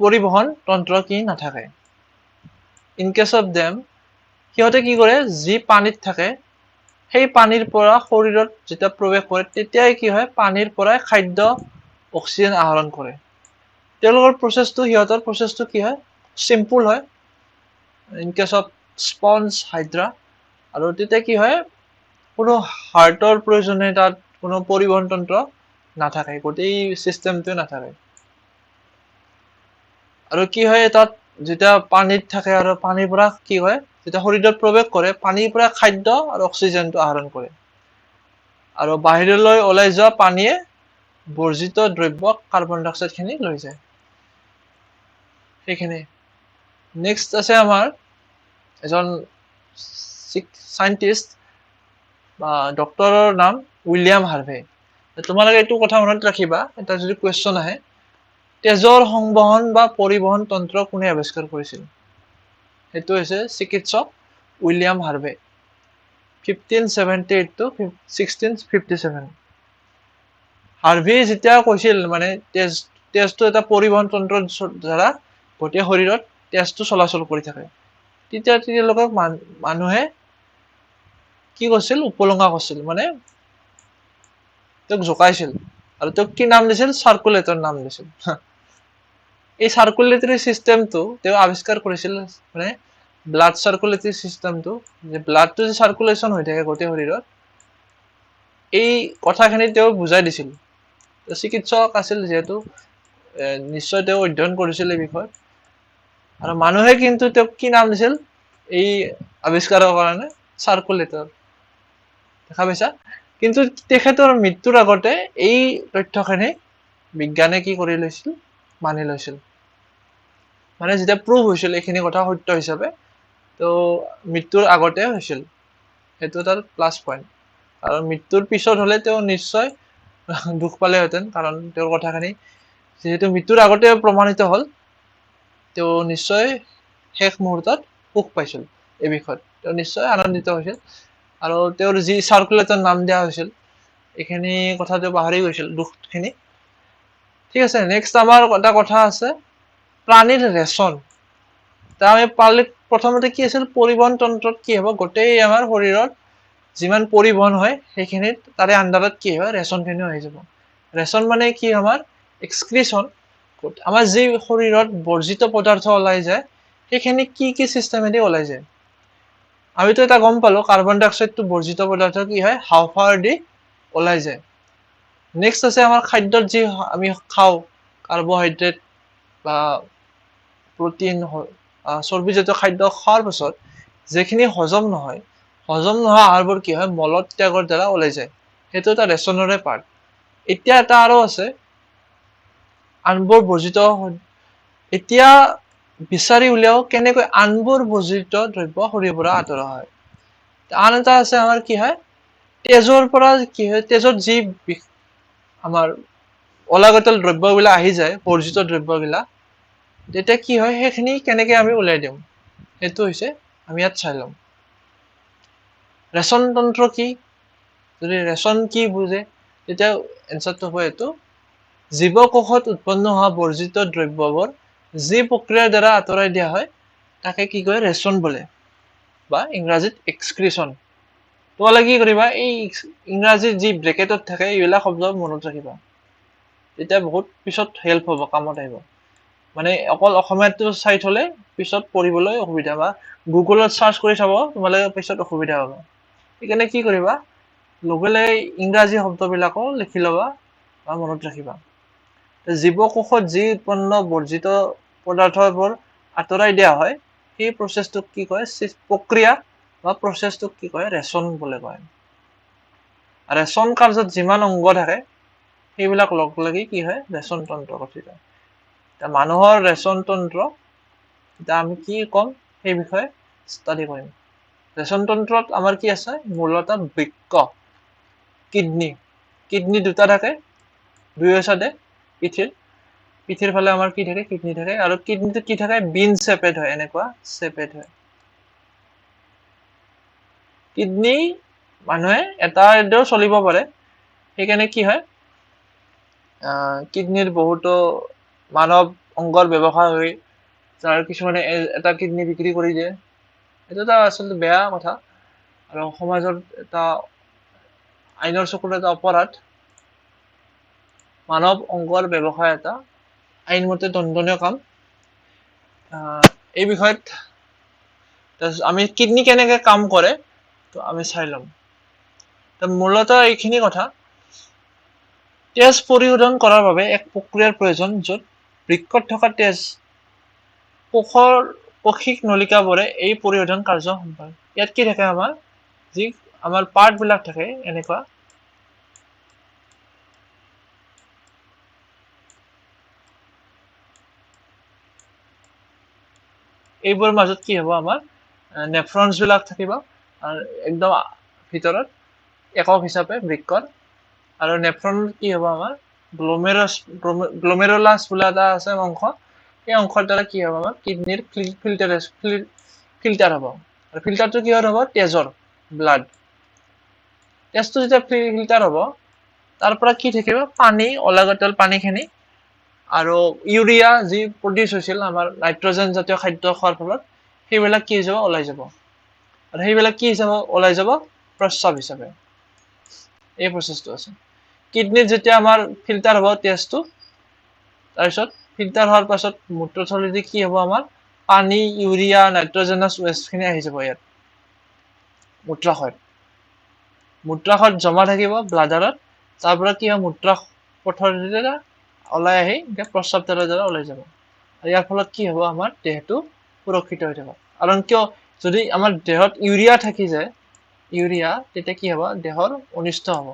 পৰিবহন তন্ত্ৰ কি নাথাকে? ইন কেছ অফ দেম, সিহঁতে কি কৰে, যি পানীত থাকে সেই পানীৰ পৰা শৰীৰত যেতিয়া প্ৰৱেশ কৰে তেতিয়াই কি হয়, পানীৰ পৰাই খাদ্য অক্সিজেন আহৰণ কৰে। তেওঁলোকৰ সিহঁতৰ প্ৰচেছটো কি হয়, চিম্পুল হয় in case of sponge hydra. আৰু তেতিয়া কি হয়, কোনো হাৰ্টৰ প্ৰয়োজনীয়তাত কোনো পৰিবহন তন্ত্ৰ নাথাকে, গোটেই চিষ্টেমটোৱে নাথাকে। আৰু কি হয়, তাত যেতিয়া পানীত থাকে আৰু পানীৰ পৰা কি হয়, যেতিয়া শৰীৰত প্ৰৱেশ কৰে পানীৰ পৰা খাদ্য আৰু অক্সিজেনটো আহৰণ কৰে। আৰু বাহিৰলৈ ওলাই যোৱা পানীয়ে বৰ্জিত দ্ৰব্য কাৰ্বন ডাই অক্সাইড খিনি লৈ যায়। সেইখিনি। নেক্সট আছে আমাৰ এজন চাইণ্টিষ্ট বা ডক্টৰৰ নাম উইলিয়াম হাৰ্ভে। তোমালোকে এইটো কথা মনত ৰাখিবা, এটা যদি কুৱেশ্যন আহে, তেজৰ সংবহন বা পৰিবহন তন্ত্ৰ কোনে আৱিষ্কাৰ কৰিছিল? সেইটো হৈছে চিকিৎসক উইলিয়াম হাৰ্ভে। 1578 to 1657। হাৰ্ভে যেতিয়া কৈছিল মানে তেজটো এটা পৰিবহন তন্ত্ৰৰ দ্বাৰা গোটেই শৰীৰত তেজটো চলাচল কৰি থাকে, তেতিয়া তেওঁলোকক মানুহে কি কৰিছিল, উপলুঙা কৰিছিল, মানে তেওঁক জোকাইছিল। আৰু তেওঁক কি নাম দিছিল, চাৰ্কুলেটৰ নাম দিছিল। এই চাৰ্কুলেটৰী চিষ্টেমটো তেওঁ আৱিষ্কাৰ কৰিছিল, মানে ব্লাড চাৰ্কুলেটৰী চিষ্টেমটো, যে ব্লাডটো যে চাৰ্কুলেশ্যন হৈ থাকে গোটেই শৰীৰত, এই কথাখিনি তেওঁ বুজাই দিছিল। চিকিৎসক আছিল যিহেতু, নিশ্চয় তেওঁ অধ্যয়ন কৰিছিল এই বিষয়ত। আৰু মানুহে কিন্তু তেওঁক কি নাম দিছিল এই আৱিষ্কাৰৰ কাৰণে, চাৰ্কুলেটৰ। দেখা পাইছা? কিন্তু তেখেতৰ মৃত্যুৰ আগতে এই তথ্যখিনি বিজ্ঞানে কি কৰি লৈছিল, মানি লৈছিল। মানে যেতিয়া প্ৰুভ হৈছিল এইখিনি কথা সত্য হিচাপে, তো মৃত্যুৰ আগতে হৈছিল। সেইটো তাৰ প্লাছ পইণ্ট। আৰু মৃত্যুৰ পিছত হলে তেওঁ নিশ্চয় দুখ পালেহেঁতেন, কাৰণ তেওঁৰ কথাখিনি যিহেতু মৃত্যুৰ আগতে প্ৰমাণিত হল, তেওঁ নিশ্চয় শেষ মুহূৰ্তত সুখ পাইছিল এই বিষয়ত, তেওঁ নিশ্চয় আনন্দিত হৈছিল। আৰু তেওঁৰ যি চাৰ্কুলেটৰ নাম দিয়া হৈছিল, এইখিনি কথা তেওঁ পাহৰি গৈছিল, দুখখিনি। ঠিক আছে, নেক্সট আমাৰ এটা কথা আছে, প্ৰাণীৰ ৰেচন। আমি প্ৰথমতে কি আছিল, পৰিবহন তন্ত্ৰত কি হ'ব, গোটেই আমাৰ শৰীৰত যিমান পৰিবহন হয় সেইখিনিত তাৰে আণ্ডাৰত কি হয়, ৰেচনখিনিও আহি যাব। ৰেচন মানে কি, আমাৰ এক্সক্ৰিশ্যন, আমাৰ যি শৰীৰত বৰ্জিত পদাৰ্থ ওলাই যায় সেইখিনি কি কি চিষ্টেমেদি ওলাই যায়। আমিতো এটা গম পালো, কাৰ্বন ডাই অক্সাইডটো বৰ্জিত পদাৰ্থ কি হয়, হাওঁফাওঁৰ দি ওলাই যায়। নেক্সট আছে আমাৰ খাদ্যত যি আমি খাওঁ, কাৰ্বহাইড্ৰেট বা প্ৰটিন, চৰ্বিজাতীয় খাদ্য খোৱাৰ পাছত যিখিনি হজম নহয়, হজম নোহোৱা আহাৰবোৰ কি হয়, মলত্যাগৰ দ্বাৰা ওলাই যায়। সেইটো এটা ৰেচনৰে পাৰ্ট। এতিয়া এটা আৰু আছে, আনবোৰ বৰ্জিত। এতিয়া বিচাৰি উলিয়াও কেনেকৈ আনবোৰ বৰ্জিত দ্ৰব্য শৰীৰৰ পৰা আঁতৰোৱা হয়। আন এটা আছে আমাৰ কি হয়, তেজৰ পৰা কি হয়, তেজত যি আমাৰ অলাগতিয়াল দ্ৰব্যবিলাক আহি যায়, বৰ্জিত দ্ৰব্যবিলাক, তেতিয়া কি হয়, সেইখিনি কেনেকে আমি উলিয়াই দিওঁ, সেইটো হৈছে আমি ইয়াত চাই লম। ৰেচন তন্ত্ৰ কি? যদি ৰেচন কি বুজে, তেতিয়া এনচাৰটো হ'ব এইটো, জীৱকোষত উৎপন্ন হোৱা বৰ্জিত দ্ৰব্যবোৰ যি প্ৰক্ৰিয়াৰ দ্বাৰা আঁতৰাই দিয়া হয় তাকে কি কয়, ৰেচন বোলে, বা ইংৰাজীত এক্সক্ৰিশ্যন। তোমালোকে কি কৰিবা, এই ইংৰাজীত যি ব্ৰেকেটত থাকে এইবিলাক শব্দ মনত ৰাখিবা, তেতিয়া বহুত পিছত হেল্প হ'ব, কামত আহিব। মানে অকল অসমীয়াটো চাই থলে পিছত পঢ়িবলৈ অসুবিধা, বা গুগলত চাৰ্চ কৰি চাব তোমালোকে পিছত অসুবিধা হ'ব। সেইকাৰণে কি কৰিবা, লগে লগে ইংৰাজী শব্দবিলাকো লিখি ল'বা বা মনত ৰাখিবা। জীৱকোষত যি উৎপন্ন বৰ্জিত পদাৰ্থবোৰ আঁতৰাই দিয়া হয়, সেই প্ৰচেছটোক কি কয়, প্ৰক্ৰিয়া বা প্ৰচেছটোক কি কয়, ৰেচন বুলি কয়। ৰেচন কাৰ্যত যিমান অংগ থাকে সেইবিলাক লগ লাগি কি হয় ৰেচন তন্ত্ৰ গঠিত হয় এতিয়া মানুহৰ ৰেচন তন্ত্ৰ এতিয়া আমি কি কম সেই বিষয়ে ষ্টাডি কৰিম ৰেচন তন্ত্ৰত আমাৰ কি আছে মূলতঃ বৃক্ক কিডনি দুটা থাকে দুয়ো চাইডে পিঠিৰ ফালে আমাৰ কি থাকে কিডনি থাকে আৰু কিডনিটো কি থাকে বিন শেপেড হয় এনেকুৱা শেপেড হয় কিডনি মানুহে এটাইও চলিব পাৰে সেইকাৰণে কি হয় কিডনিৰ বহুতো মানৱ অংগৰ ব্যৱসায় হৈ যাৰ কিছুমানে এটা কিডনি বিক্ৰী কৰি দিয়ে এইটো এটা আচলতে বেয়া কথা আৰু সমাজৰ এটা আইনৰ চকুত এটা অপৰাধ মানৱ অংগৰ ব্যৱসায় এটা আইনমতে দণ্ডনীয় কাম এই বিষয়ত আমি কিডনি কেনেকে কাম কৰে তো আমি চাই ল'ম মূলতঃ এইখিনি কথা তেজ পৰিশোধন কৰাৰ বাবে এক প্ৰক্ৰিয়াৰ প্ৰয়োজন য'ত বৃক্কত থকা তেজ কোষিক নলিকাবোৰে এই পৰিশোধন কাৰ্য সম্পাদন ইয়াত কি থাকে আমাৰ যি আমাৰ পাৰ্ট বিলাক থাকে এনেকুৱা এইবোৰৰ মাজত কি হ'ব আমাৰ নেফ্ৰনছ বিলাক থাকিব আৰু একদম ভিতৰত একক হিচাপে বৃক্কত আৰু নেফ্ৰন কি হ'ব আমাৰ গ্লোমেৰুলাছ বোলা এটা আছে অংশ এই অংশৰ দ্বাৰা কি হ'ব আমাৰ কিডনিৰ ফিল্টাৰ হ'ব আৰু ফিল্টাৰটো কিহত হ'ব তেজৰ ব্লাড তেজটো যেতিয়া ফিল্টাৰ হ'ব তাৰ পৰা কি থাকিব পানী অলাগতিয়াল পানীখিনি আৰু ইউৰিয়া যি প্ৰডিউচ হৈছিল আমাৰ নাইট্ৰজেন জাতীয় খাদ্য খোৱাৰ ফলত সেইবিলাক কি হৈ যাব ওলাই যাব আৰু সেইবিলাক কি হিচাপে ওলাই যাব প্ৰস্ৰাৱ হিচাপে এই প্ৰচেছটো আছে কিডনিত যেতিয়া আমাৰ ফিল্টাৰ হ'ব তেজটো তাৰপিছত ফিল্টাৰ হোৱাৰ পাছত মূত্ৰথলীদি কি হ'ব আমাৰ পানী ইউৰিয়া নাইট্ৰজেনাছ ৱেষ্টখিনি আহি যাব ইয়াত মূত্ৰাশয়ত জমা থাকিব ব্লাডাৰত তাৰ পৰা কি হয় মূত্ৰপথৰ ওলাই আহি প্ৰস্ৰাৱ দ্বাৰা ওলাই যাব আৰু ইয়াৰ ফলত কি হ'ব আমাৰ দেহটো সুৰক্ষিত হৈ থাকিব কাৰণ কিয় যদি আমাৰ দেহত ইউৰিয়া থাকি যায় তেতিয়া কি হ'ব দেহৰ অনিষ্ট হ'ব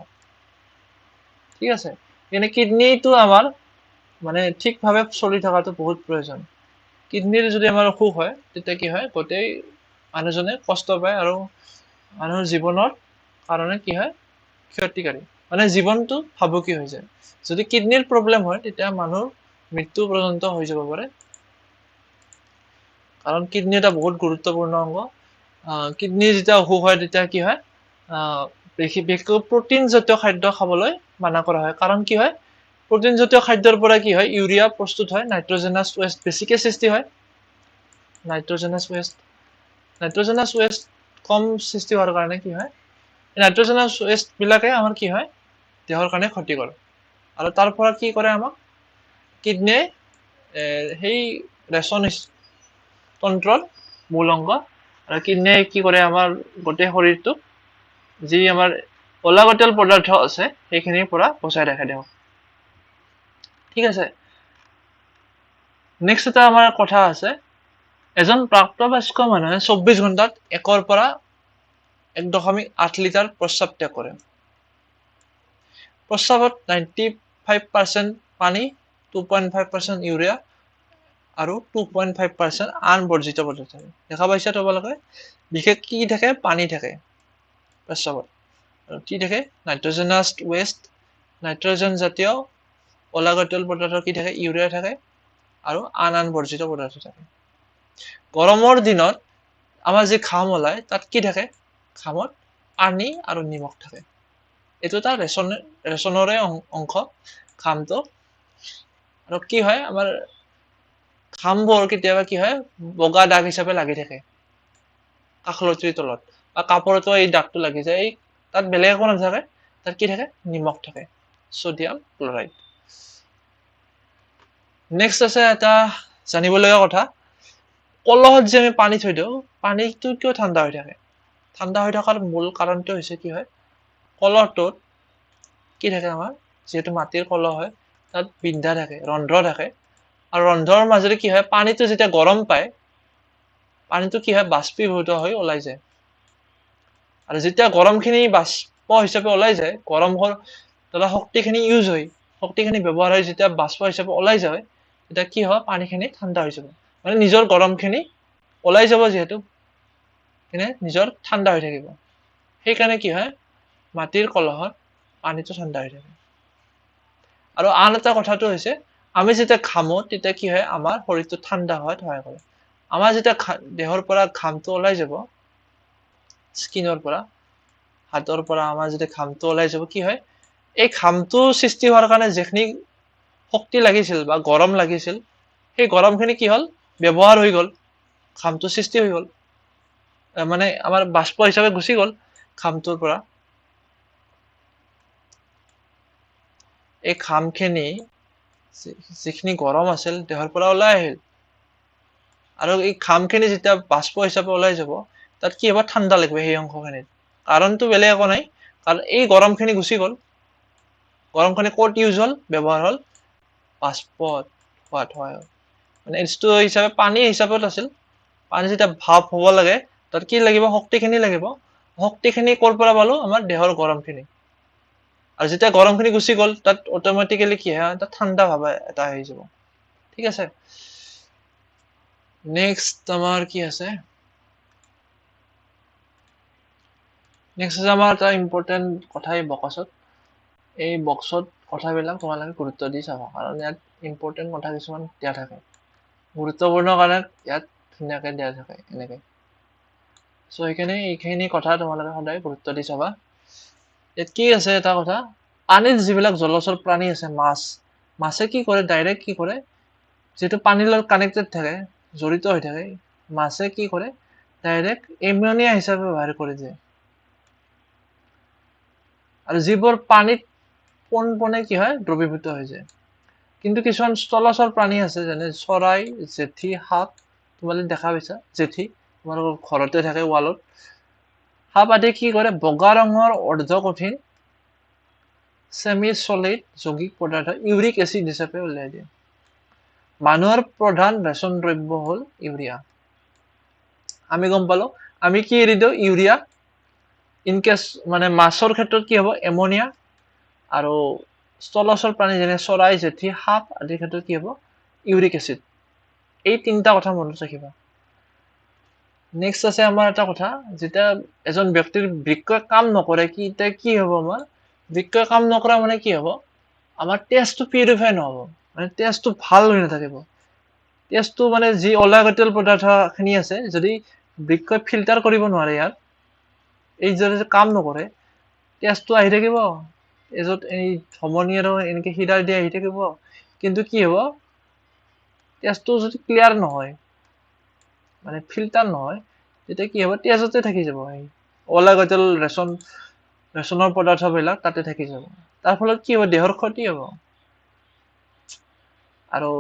ঠিক আছে কিন্তু কিডনিটো আমাৰ মানে ঠিকভাৱে চলি থকাটো বহুত প্ৰয়োজন কিডনিৰ যদি আমাৰ অসুখ হয় তেতিয়া কি হয় গোটেই মানুহজনে কষ্ট পায় আৰু মানুহৰ জীৱনৰ কাৰণে কি হয় ক্ষতিকাৰী মানে জীৱনটো ভাবুকি হৈ যায় যদি কিডনিৰ প্ৰব্লেম হয় তেতিয়া মানুহৰ মৃত্যু পৰ্যন্ত হৈ যাব পাৰে কাৰণ কিডনি এটা বহুত গুৰুত্বপূৰ্ণ অংগ কিডনি যেতিয়া অসুখ হয় তেতিয়া কি হয় বিশেষকৈ প্ৰটিন জাতীয় খাদ্য খাবলৈ মানা কৰা হয় কাৰণ কি হয় প্ৰটিন জাতীয় খাদ্যৰ পৰা কি হয় ইউৰিয়া প্ৰস্তুত হয় নাইট্ৰজেনাছ ৱেষ্ট বেছিকে সৃষ্টি হয় নাইট্ৰজেনাছ ৱেষ্ট কম সৃষ্টি হোৱাৰ কাৰণে কি হয় নাইট্ৰজেনাছ ৱেষ্ট বিলাকে আমাৰ কি হয় দেহৰ কাৰণে ক্ষতিকৰ আৰু তাৰ পৰা কি কৰে আমাক কিডনিয়ে সেই ৰেচন তন্ত্ৰৰ মূল অংগ আৰু কিডনিয়ে কি কৰে আমাৰ গোটেই শৰীৰটোক যি আমাৰ অলাগতিয়াল পদাৰ্থ আছে সেইখিনিৰ পৰা বচাই ৰাখে দেহক ঠিক আছে নেক্সট এটা আমাৰ কথা আছে এজন প্ৰাপ্তবয়স্ক মানুহে 24 ঘণ্টাত 1 পৰা 1.8 লিটাৰ প্ৰস্ৰাৱ ত্যাগ কৰে প্ৰস্ৰাৱত 95% পানী 2.5% ইউৰিয়া আৰু 2.5% আনবৰ্জিত পদাৰ্থ থাকে দেখা পাইছা তোমালোকে বিশেষ কি থাকে পানী থাকে প্ৰস্ৰাৱত আৰু কি থাকে নাইট্ৰজেনাছ ৱেষ্ট নাইট্ৰজেন জাতীয় অলাগতিয়াল পদাৰ্থ কি থাকে ইউৰিয়া থাকে আৰু আনবৰ্জিত পদাৰ্থ থাকে গৰমৰ দিনত আমাৰ যি ঘাম ওলায় তাত কি থাকে ঘামত পানী আৰু নিমখ থাকে এইটো এটা ৰেচনৰে অংশ ঘামটো আৰু কি হয় আমাৰ ঘামবোৰ কেতিয়াবা কি হয় বগা দাগ হিচাপে লাগি থাকে কাষলতিৰ তলত বা কাপোৰতো এই দাগটো লাগি যায় তাত বেলেগ একো নাথাকে তাত কি থাকে নিমখ থাকে সোডিয়াম ক্লৰাইড নেক্সট আছে এটা জানিবলগীয়া কথা কলহত যে আমি পানী থৈ দিওঁ পানীটো কিয় ঠাণ্ডা হৈ থাকে ঠাণ্ডা হৈ থকাৰ মূল কাৰণটো হৈছে কি হয় কলহটোত কি থাকে আমাৰ যেহেতু মাটিৰ কলহ হয় তাত বিন্ধা থাকে ৰন্ধ্ৰ থাকে আৰু ৰন্ধ্ৰৰ মাজেৰে কি হয় পানীটো যেতিয়া গৰম পায় পানীটো কি হয় বাষ্পীভূত হৈ ওলাই যায় আৰু যেতিয়া গৰমখিনি বাষ্প হিচাপে ওলাই যায় গৰমৰ দ্বাৰা শক্তিখিনি ইউজ হয় শক্তিখিনি ব্যৱহাৰ হৈ যেতিয়া বাষ্প হিচাপে ওলাই যায় তেতিয়া কি হয় পানীখিনি ঠাণ্ডা হৈ যাব মানে নিজৰ গৰমখিনি ওলাই যাব যিহেতু কিনে নিজৰ ঠাণ্ডা হৈ থাকিব সেইকাৰণে কি হয় মাটিৰ কলহত পানীটো ঠাণ্ডা হৈ থাকে আৰু আন এটা কথাটো হৈছে আমি যেতিয়া ঘামো তেতিয়া কি হয় আমাৰ শৰীৰটো ঠাণ্ডা হোৱাত সহায় কৰে আমাৰ যেতিয়া দেহৰ পৰা ঘামটো ওলাই যাব স্কিনৰ পৰা হাতৰ পৰা আমাৰ যেতিয়া ঘামটো ওলাই যাব কি হয় এই ঘামটো সৃষ্টি হোৱাৰ কাৰণে যেখিনি শক্তি লাগিছিল বা গৰম লাগিছিল সেই গৰমখিনি কি হ'ল ব্যৱহাৰ হৈ গ'ল ঘামটো সৃষ্টি হৈ গ'ল মানে আমাৰ বাষ্প হিচাপে গুচি গ'ল ঘামটোৰ পৰা এই ঘামখিনি যিখিনি গৰম আছিল দেহৰ পৰা ওলাই আহিল আৰু এই ঘামখিনি যেতিয়া বাষ্প হিচাপে ওলাই যাব তাত কি হ'ব ঠাণ্ডা লাগিব সেই অংশখিনিত কাৰণটো বেলেগ একো নাই কাৰণ এই গৰমখিনি গুচি গ'ল গৰমখিনি ক'ত ইউজ হ'ল ব্যৱহাৰ হ'ল বাষ্পত হোৱাত হয় মানে এইটো হিচাপে পানী হিচাপত আছিল পানী যেতিয়া ভাপ হ'ব লাগে তাত কি লাগিব শক্তিখিনি লাগিব শক্তিখিনি ক'ৰ পৰা পালো আমাৰ দেহৰ গৰমখিনি আৰু যেতিয়া গৰমখিনি গুচি গ'ল তাত অট'মেটিক্যালি কি হয় এটা ঠাণ্ডা ভাব এটা আহি যাব ঠিক আছে নেক্সট আমাৰ কি আছে নেক্সট আছে আমাৰ এটা ইম্পৰ্টেণ্ট কথা এই বক্সত কথাবিলাক তোমালোকে গুৰুত্ব দি চাবা কাৰণ ইয়াত ইম্পৰ্টেণ্ট কথা কিছুমান দিয়া থাকে গুৰুত্বপূৰ্ণ কাৰণে ইয়াত ধুনীয়াকৈ দিয়া থাকে এনেকৈ চ' সেইকাৰণে এইখিনি কথা তোমালোকে সদায় গুৰুত্ব দি চাবা ইয়াত কি আছে এটা কথা পানীত যিবিলাক জলচৰ প্ৰাণী আছে মাছে কি কৰে ডাইৰেক্ট কি কৰে যিটো পানীৰ লগত কানেক্টেড থাকে জড়িত হৈ থাকে মাছে কি কৰে ডাইৰেক্ট এমনিয়া হিচাপে ব্যৱহাৰ কৰি দিয়ে আৰু যিবোৰ পানীত পোনপনে কি হয় দ্ৰৱীভূত হৈ যায় কিন্তু কিছুমান স্থলচৰ প্ৰাণী আছে যেনে চৰাই জেঠী সাপ তোমালোকে দেখা পাইছা জেঠী তোমালোকৰ ঘৰতে থাকে ৱালত সাপ আদি কি কৰে বগা ৰঙৰ অৰ্ধ কঠিন সেমি সলিড যৌগিক পদাৰ্থ ইউৰিক এচিড হিচাপে উলিয়াই দিয়ে মানুহৰ প্ৰধান ৰেচন দ্ৰব্য হ'ল ইউৰিয়া আমি গম পালো আমি কি এৰি দিওঁ ইউৰিয়া ইনকেছ মানে মাছৰ ক্ষেত্ৰত কি হ'ব এমনিয়া আৰু স্থলচৰ প্ৰাণী যেনে চৰাই জেঠী সাপ আদিৰ ক্ষেত্ৰত কি হ'ব ইউৰিক এচিড এই তিনিটা কথা মনত ৰাখিবা নেক্সট আছে আমাৰ এটা কথা যেতিয়া এজন ব্যক্তিৰ বৃক্কই কাম নকৰে কি হ'ব আমাৰ বৃক্কই কাম নকৰা মানে কি হ'ব আমাৰ টেষ্টটো পিউৰিফাই নহ'ব মানে টেষ্টটো ভাল হৈ নাথাকিব টেষ্টটো মানে যি অলাগতিয়াল পদাৰ্থখিনি আছে যদি বৃক্কই ফিল্টাৰ কৰিব নোৱাৰে ইয়াত এই যদি কাম নকৰে টেষ্টটো আহি থাকিব তেজত এই ধমনী আৰু এনেকৈ হৃদা দি আহি থাকিব কিন্তু কি হ'ব টেষ্টটো যদি ক্লিয়াৰ নহয় মানে ফিল্টাৰ নহয় তেতিয়া কি হ'ব তেজতে থাকি যাব অলাগতিয়াল ৰেচনৰ পদাৰ্থবিলাক তাতে থাকি যাব তাৰ ফলত কি হ'ব দেহৰ ক্ষতি হ'ব আৰু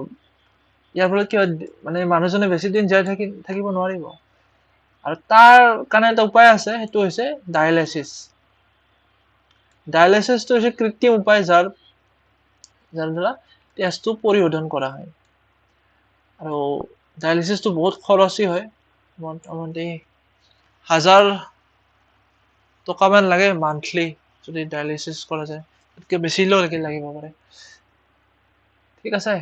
ইয়াৰ ফলত কি হয় মানে মানুহজনে বেছি দিন জীয়াই থাকিব নোৱাৰিব আৰু তাৰ কাৰণে এটা উপায় আছে সেইটো হৈছে ডায়ালাইচিছটো হৈছে কৃত্ৰিম উপায় যাৰ দ্বাৰা তেজটো পৰিশোধন কৰা হয় আৰু ডায়ালিচিছটো বহুত খৰচী হয় মোটামুটি 1000 টকামান লাগে মান্থলি যদি ডায়ালিচিছ কৰা যায় তাতকৈ বেছি লাগিব পাৰে ঠিক আছে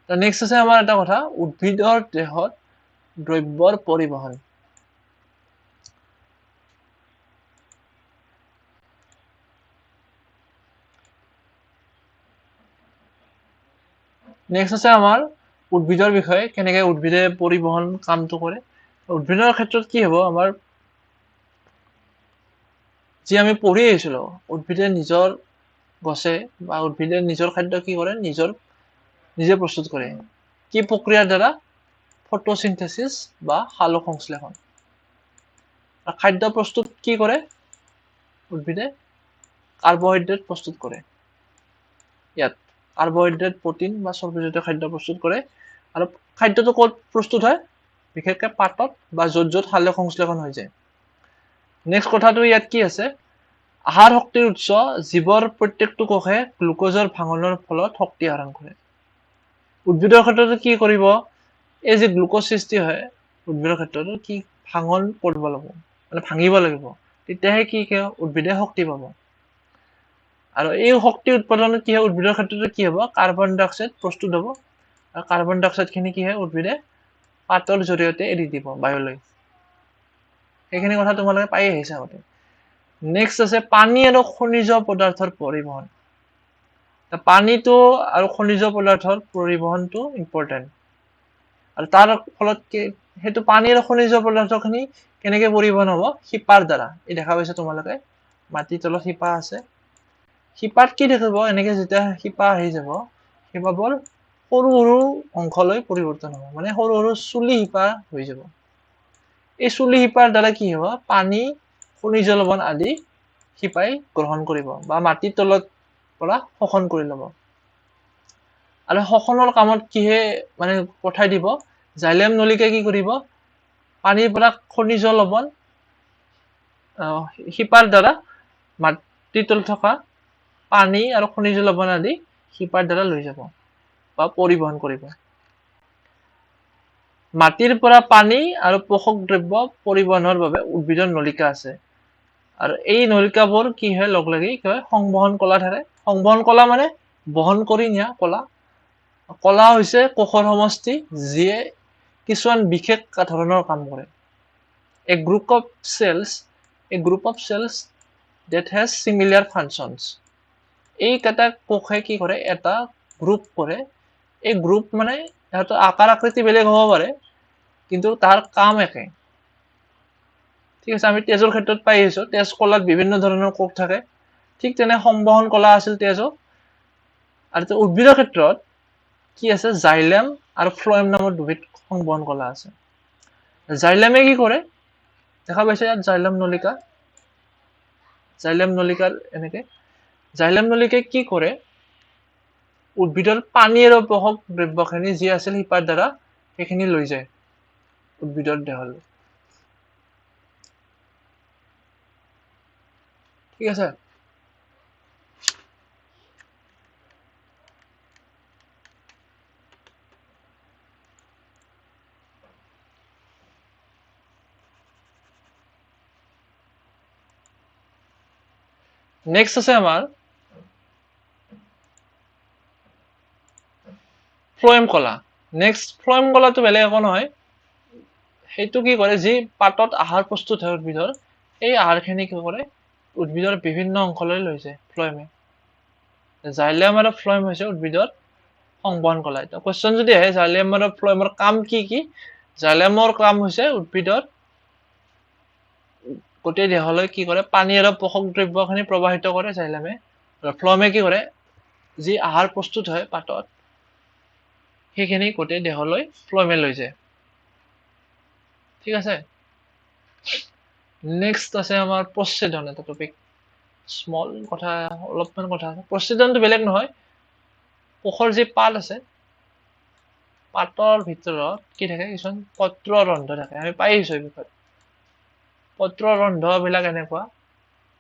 নেক্সট আছে আমাৰ এটা কথা উদ্ভিদৰ দেহত দ্ৰব্যৰ পৰিবহন নেক্সট আছে আমাৰ উদ্ভিদৰ বিষয়ে কেনেকৈ উদ্ভিদে পৰিবহন কামটো কৰে উদ্ভিদৰ ক্ষেত্ৰত কি হ'ব আমাৰ যি আমি পঢ়ি আহিছিলো উদ্ভিদে নিজৰ গছে বা উদ্ভিদে নিজৰ খাদ্য কি কৰে নিজে প্ৰস্তুত কৰে কি প্ৰক্ৰিয়াৰ দ্বাৰা ফটোচিনথেসিস বা সালোক সংশ্লেষণ খাদ্য প্ৰস্তুত কি কৰে উদ্ভিদে কাৰ্বহাইড্ৰেট প্ৰস্তুত কৰে ইয়াত কাৰ্বহাইড্ৰেট প্ৰটিন বা চৰ্বিজাতীয় খাদ্য প্ৰস্তুত কৰে আৰু খাদ্যটো ক'ত প্ৰস্তুত হয় বিশেষকৈ পাতত বা য'ত সালোক সংশ্লেষণ হৈ যায় নেক্সট কথাটো ইয়াত কি আছে আহাৰ শক্তিৰ উৎস জীৱৰ প্ৰত্যেকটো কোষে গ্লুকোজৰ ভাঙনৰ ফলত শক্তি আহৰণ কৰে উদ্ভিদৰ ক্ষেত্ৰতো কি কৰিব এই যে গ্লুকোজ সৃষ্টি হয় উদ্ভিদৰ ক্ষেত্ৰতো কি ভাঙন কৰিব লাগিব মানে ভাঙিব লাগিব তেতিয়াহে কি উদ্ভিদে শক্তি পাব আৰু এই শক্তি উৎপাদনত কি হয় উদ্ভিদৰ ক্ষেত্ৰত কি হ'ব কাৰ্বন ডাই অক্সাইড প্ৰস্তুত হ'ব আৰু কাৰ্বন ডাই অক্সাইড খিনি কি হয় উদ্ভিদে পাতৰ জৰিয়তে এৰি দিব বায়ুলৈ সেইখিনি কথা তোমালোকে পাই আহিছা আগতে নেক্সট আছে পানী আৰু খনিজ পদাৰ্থৰ পৰিবহন পানীটো আৰু খনিজ পদাৰ্থৰ পৰিবহনটো ইম্পৰ্টেন্ট আৰু তাৰ ফলত কি হেতু পানী আৰু খনিজ পদাৰ্থখিনি কেনেকৈ পৰিবহন হ'ব শিপাৰ দ্বাৰা এই দেখা পাইছা তোমালোকে মাটিৰ তলত শিপা আছে শিপাত কি দেখিব এনেকৈ যেতিয়া শিপা আহি যাব শিপাবোৰ সৰু সৰু অংশলৈ পৰিৱৰ্তন হ'ব মানে সৰু সৰু চুলি শিপা হৈ যাব এই চুলি শিপাৰ দ্বাৰা কি হ'ব পানী খনিজ লৱণ আদি শিপাই গ্ৰহণ কৰিব বা মাটিৰ তলত পৰা শোষণ কৰি ল'ব আৰু শোষণৰ কামত কিহে মানে পঠাই দিব জাইলেম নলিকাই কি কৰিব পানীৰ পৰা খনিজ লৱণ শিপাৰ দ্বাৰা মাটিৰ তলত থকা পানী আৰু খনিজ লৱণ আদি শিপাৰ দ্বাৰা লৈ যাব বা পৰিবহন কৰিব মাটিৰ পৰা পানী আৰু পোষক দ্ৰব্য পৰিবহনৰ বাবে উদ্ভিদৰ নলিকা আছে আৰু এই নলিকাবোৰ কি হয় লগ লাগি কি হয় সংবহন কলা থাকে সংবহন কলা মানে বহন কৰি নিয়া কলা কলা হৈছে কোষৰ সমষ্টি যিয়ে কিছুমান বিশেষ ধৰণৰ কাম কৰে a group of cells that has similar functions এই কেইটা কোষে কি কৰে এটা গ্ৰুপ কৰে এই গ্ৰুপ মানে এটা আকাৰ আকৃতি বেলেগ হ'ব পাৰে কিন্তু তাৰ কাম একে ঠিক আছে আমি তেজৰ ক্ষেত্ৰত পাই আহিছো তেজ কলাত বিভিন্ন ধৰণৰ কোষ থাকে ঠিক তেনে সংবহন কলা আছিল তেজত আৰু উদ্ভিদৰ ক্ষেত্ৰত কি আছে জাইলেম আৰু ফ্লোয়েম নামৰ দুবিধ সংবহন কলা আছে জাইলেমে কি কৰে দেখা পাইছে ইয়াত জাইলেম নলিকাৰ এনেকে জাইলেম নলিকাই কি কৰে উদ্ভিদৰ পানী আৰু পোষক দ্ৰব্যখিনি যি আছিল শিপাৰ দ্বাৰা সেইখিনি লৈ যায় উদ্ভিদৰ দেহলৈ ঠিক আছে নেক্সট আছে আমাৰ ফ্লোয়েম কলা নেক্সট ফ্লোয়েম কলাটো বেলেগ একো নহয় সেইটো কি কৰে যি পাতত আহাৰ প্ৰস্তুত হয় উদ্ভিদৰ এই আহাৰখিনি কি কৰে উদ্ভিদৰ বিভিন্ন অংশলৈ লৈ যায় ফ্লোয়েমে জাইলেম আৰু ফ্লোয়েম হৈছে উদ্ভিদৰ সংবহন কলা এটা কোৱেশ্চন যদি আহে জাইলেম আৰু ফ্লোয়েমৰ কাম কি জাইলেমৰ কাম হৈছে উদ্ভিদৰ গোটেই দেহলৈ কি কৰে পানী আৰু পোষক দ্ৰব্যখিনি প্ৰবাহিত কৰে জাইলেমে আৰু ফ্লোয়েমে কি কৰে যি আহাৰ প্ৰস্তুত হয় পাতত সেইখিনি গোটেই দেহলৈ ফ্লোয়েমে লৈ যায় ঠিক আছে নেক্সট আছে আমাৰ প্ৰচ্ছেদন এটা টপিক স্মল কথা অলপমান কথা আছে প্ৰচ্ছেদনটো বেলেগ নহয় কোষৰ যি পাত আছে পাতৰ ভিতৰত কি থাকে কিছুমান পত্ৰ ৰন্ধ থাকে আমি পাই আহিছো এই বিষয়ত পত্ৰ ৰন্ধবিলাক এনেকুৱা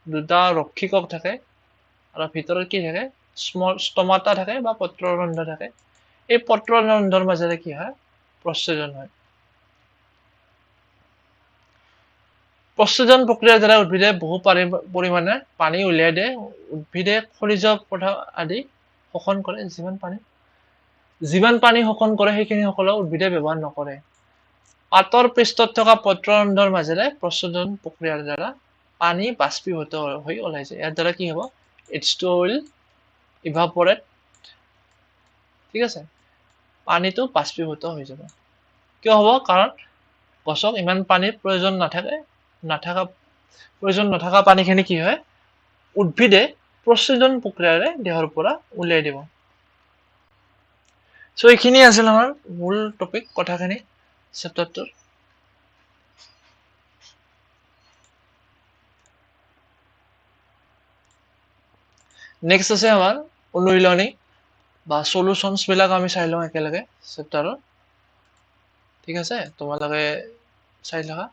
দুটা ৰক্ষিকক থাকে আৰু ভিতৰত কি থাকে ষ্টমাটা থাকে বা পত্ৰ ৰন্ধ থাকে এই পত্ৰ ৰন্ধৰ মাজেৰে কি হয় প্ৰচ্ছেদন হয় প্ৰচ্ছেদন প্ৰক্ৰিয়াৰ দ্বাৰা উদ্ভিদে বহু পৰিমাণে পানী উলিয়াই দিয়ে উদ্ভিদে খনিজ পদাৰ্থ আদি শোষণ কৰে যিমান পানী শোষণ কৰে সেইখিনি সকলো উদ্ভিদে ব্যৱহাৰ নকৰে পাতৰ পৃষ্ঠত থকা পত্ৰ ৰন্ধৰ মাজেৰে প্ৰচ্ছেদন প্ৰক্ৰিয়াৰ দ্বাৰা পানী বাষ্পীভূত হৈ ওলাই যায় ইয়াৰ দ্বাৰা কি হ'ব H2O will evaporate ঠিক আছে পানীটো বাষ্পীভূত হৈ যাব কিয় হ'ব কাৰণ গছক ইমান পানীৰ প্ৰয়োজন নথকা পানীখিনি কি হয় উদ্ভিদে প্ৰচ্ছেদন প্ৰক্ৰিয়াৰে দেহৰ পৰা উলিয়াই দিব সো এইখিনি আছিল আমাৰ মূল টপিক কথাখিনি চেপ্টাৰটোৰ নেক্সট আছে আমাৰ অনুশীলনী বা সলিউশনস বিলাক আমি চাই লওঁ একেলগে চেপ্টাৰৰ ঠিক আছে তোমালোকে চাই লবা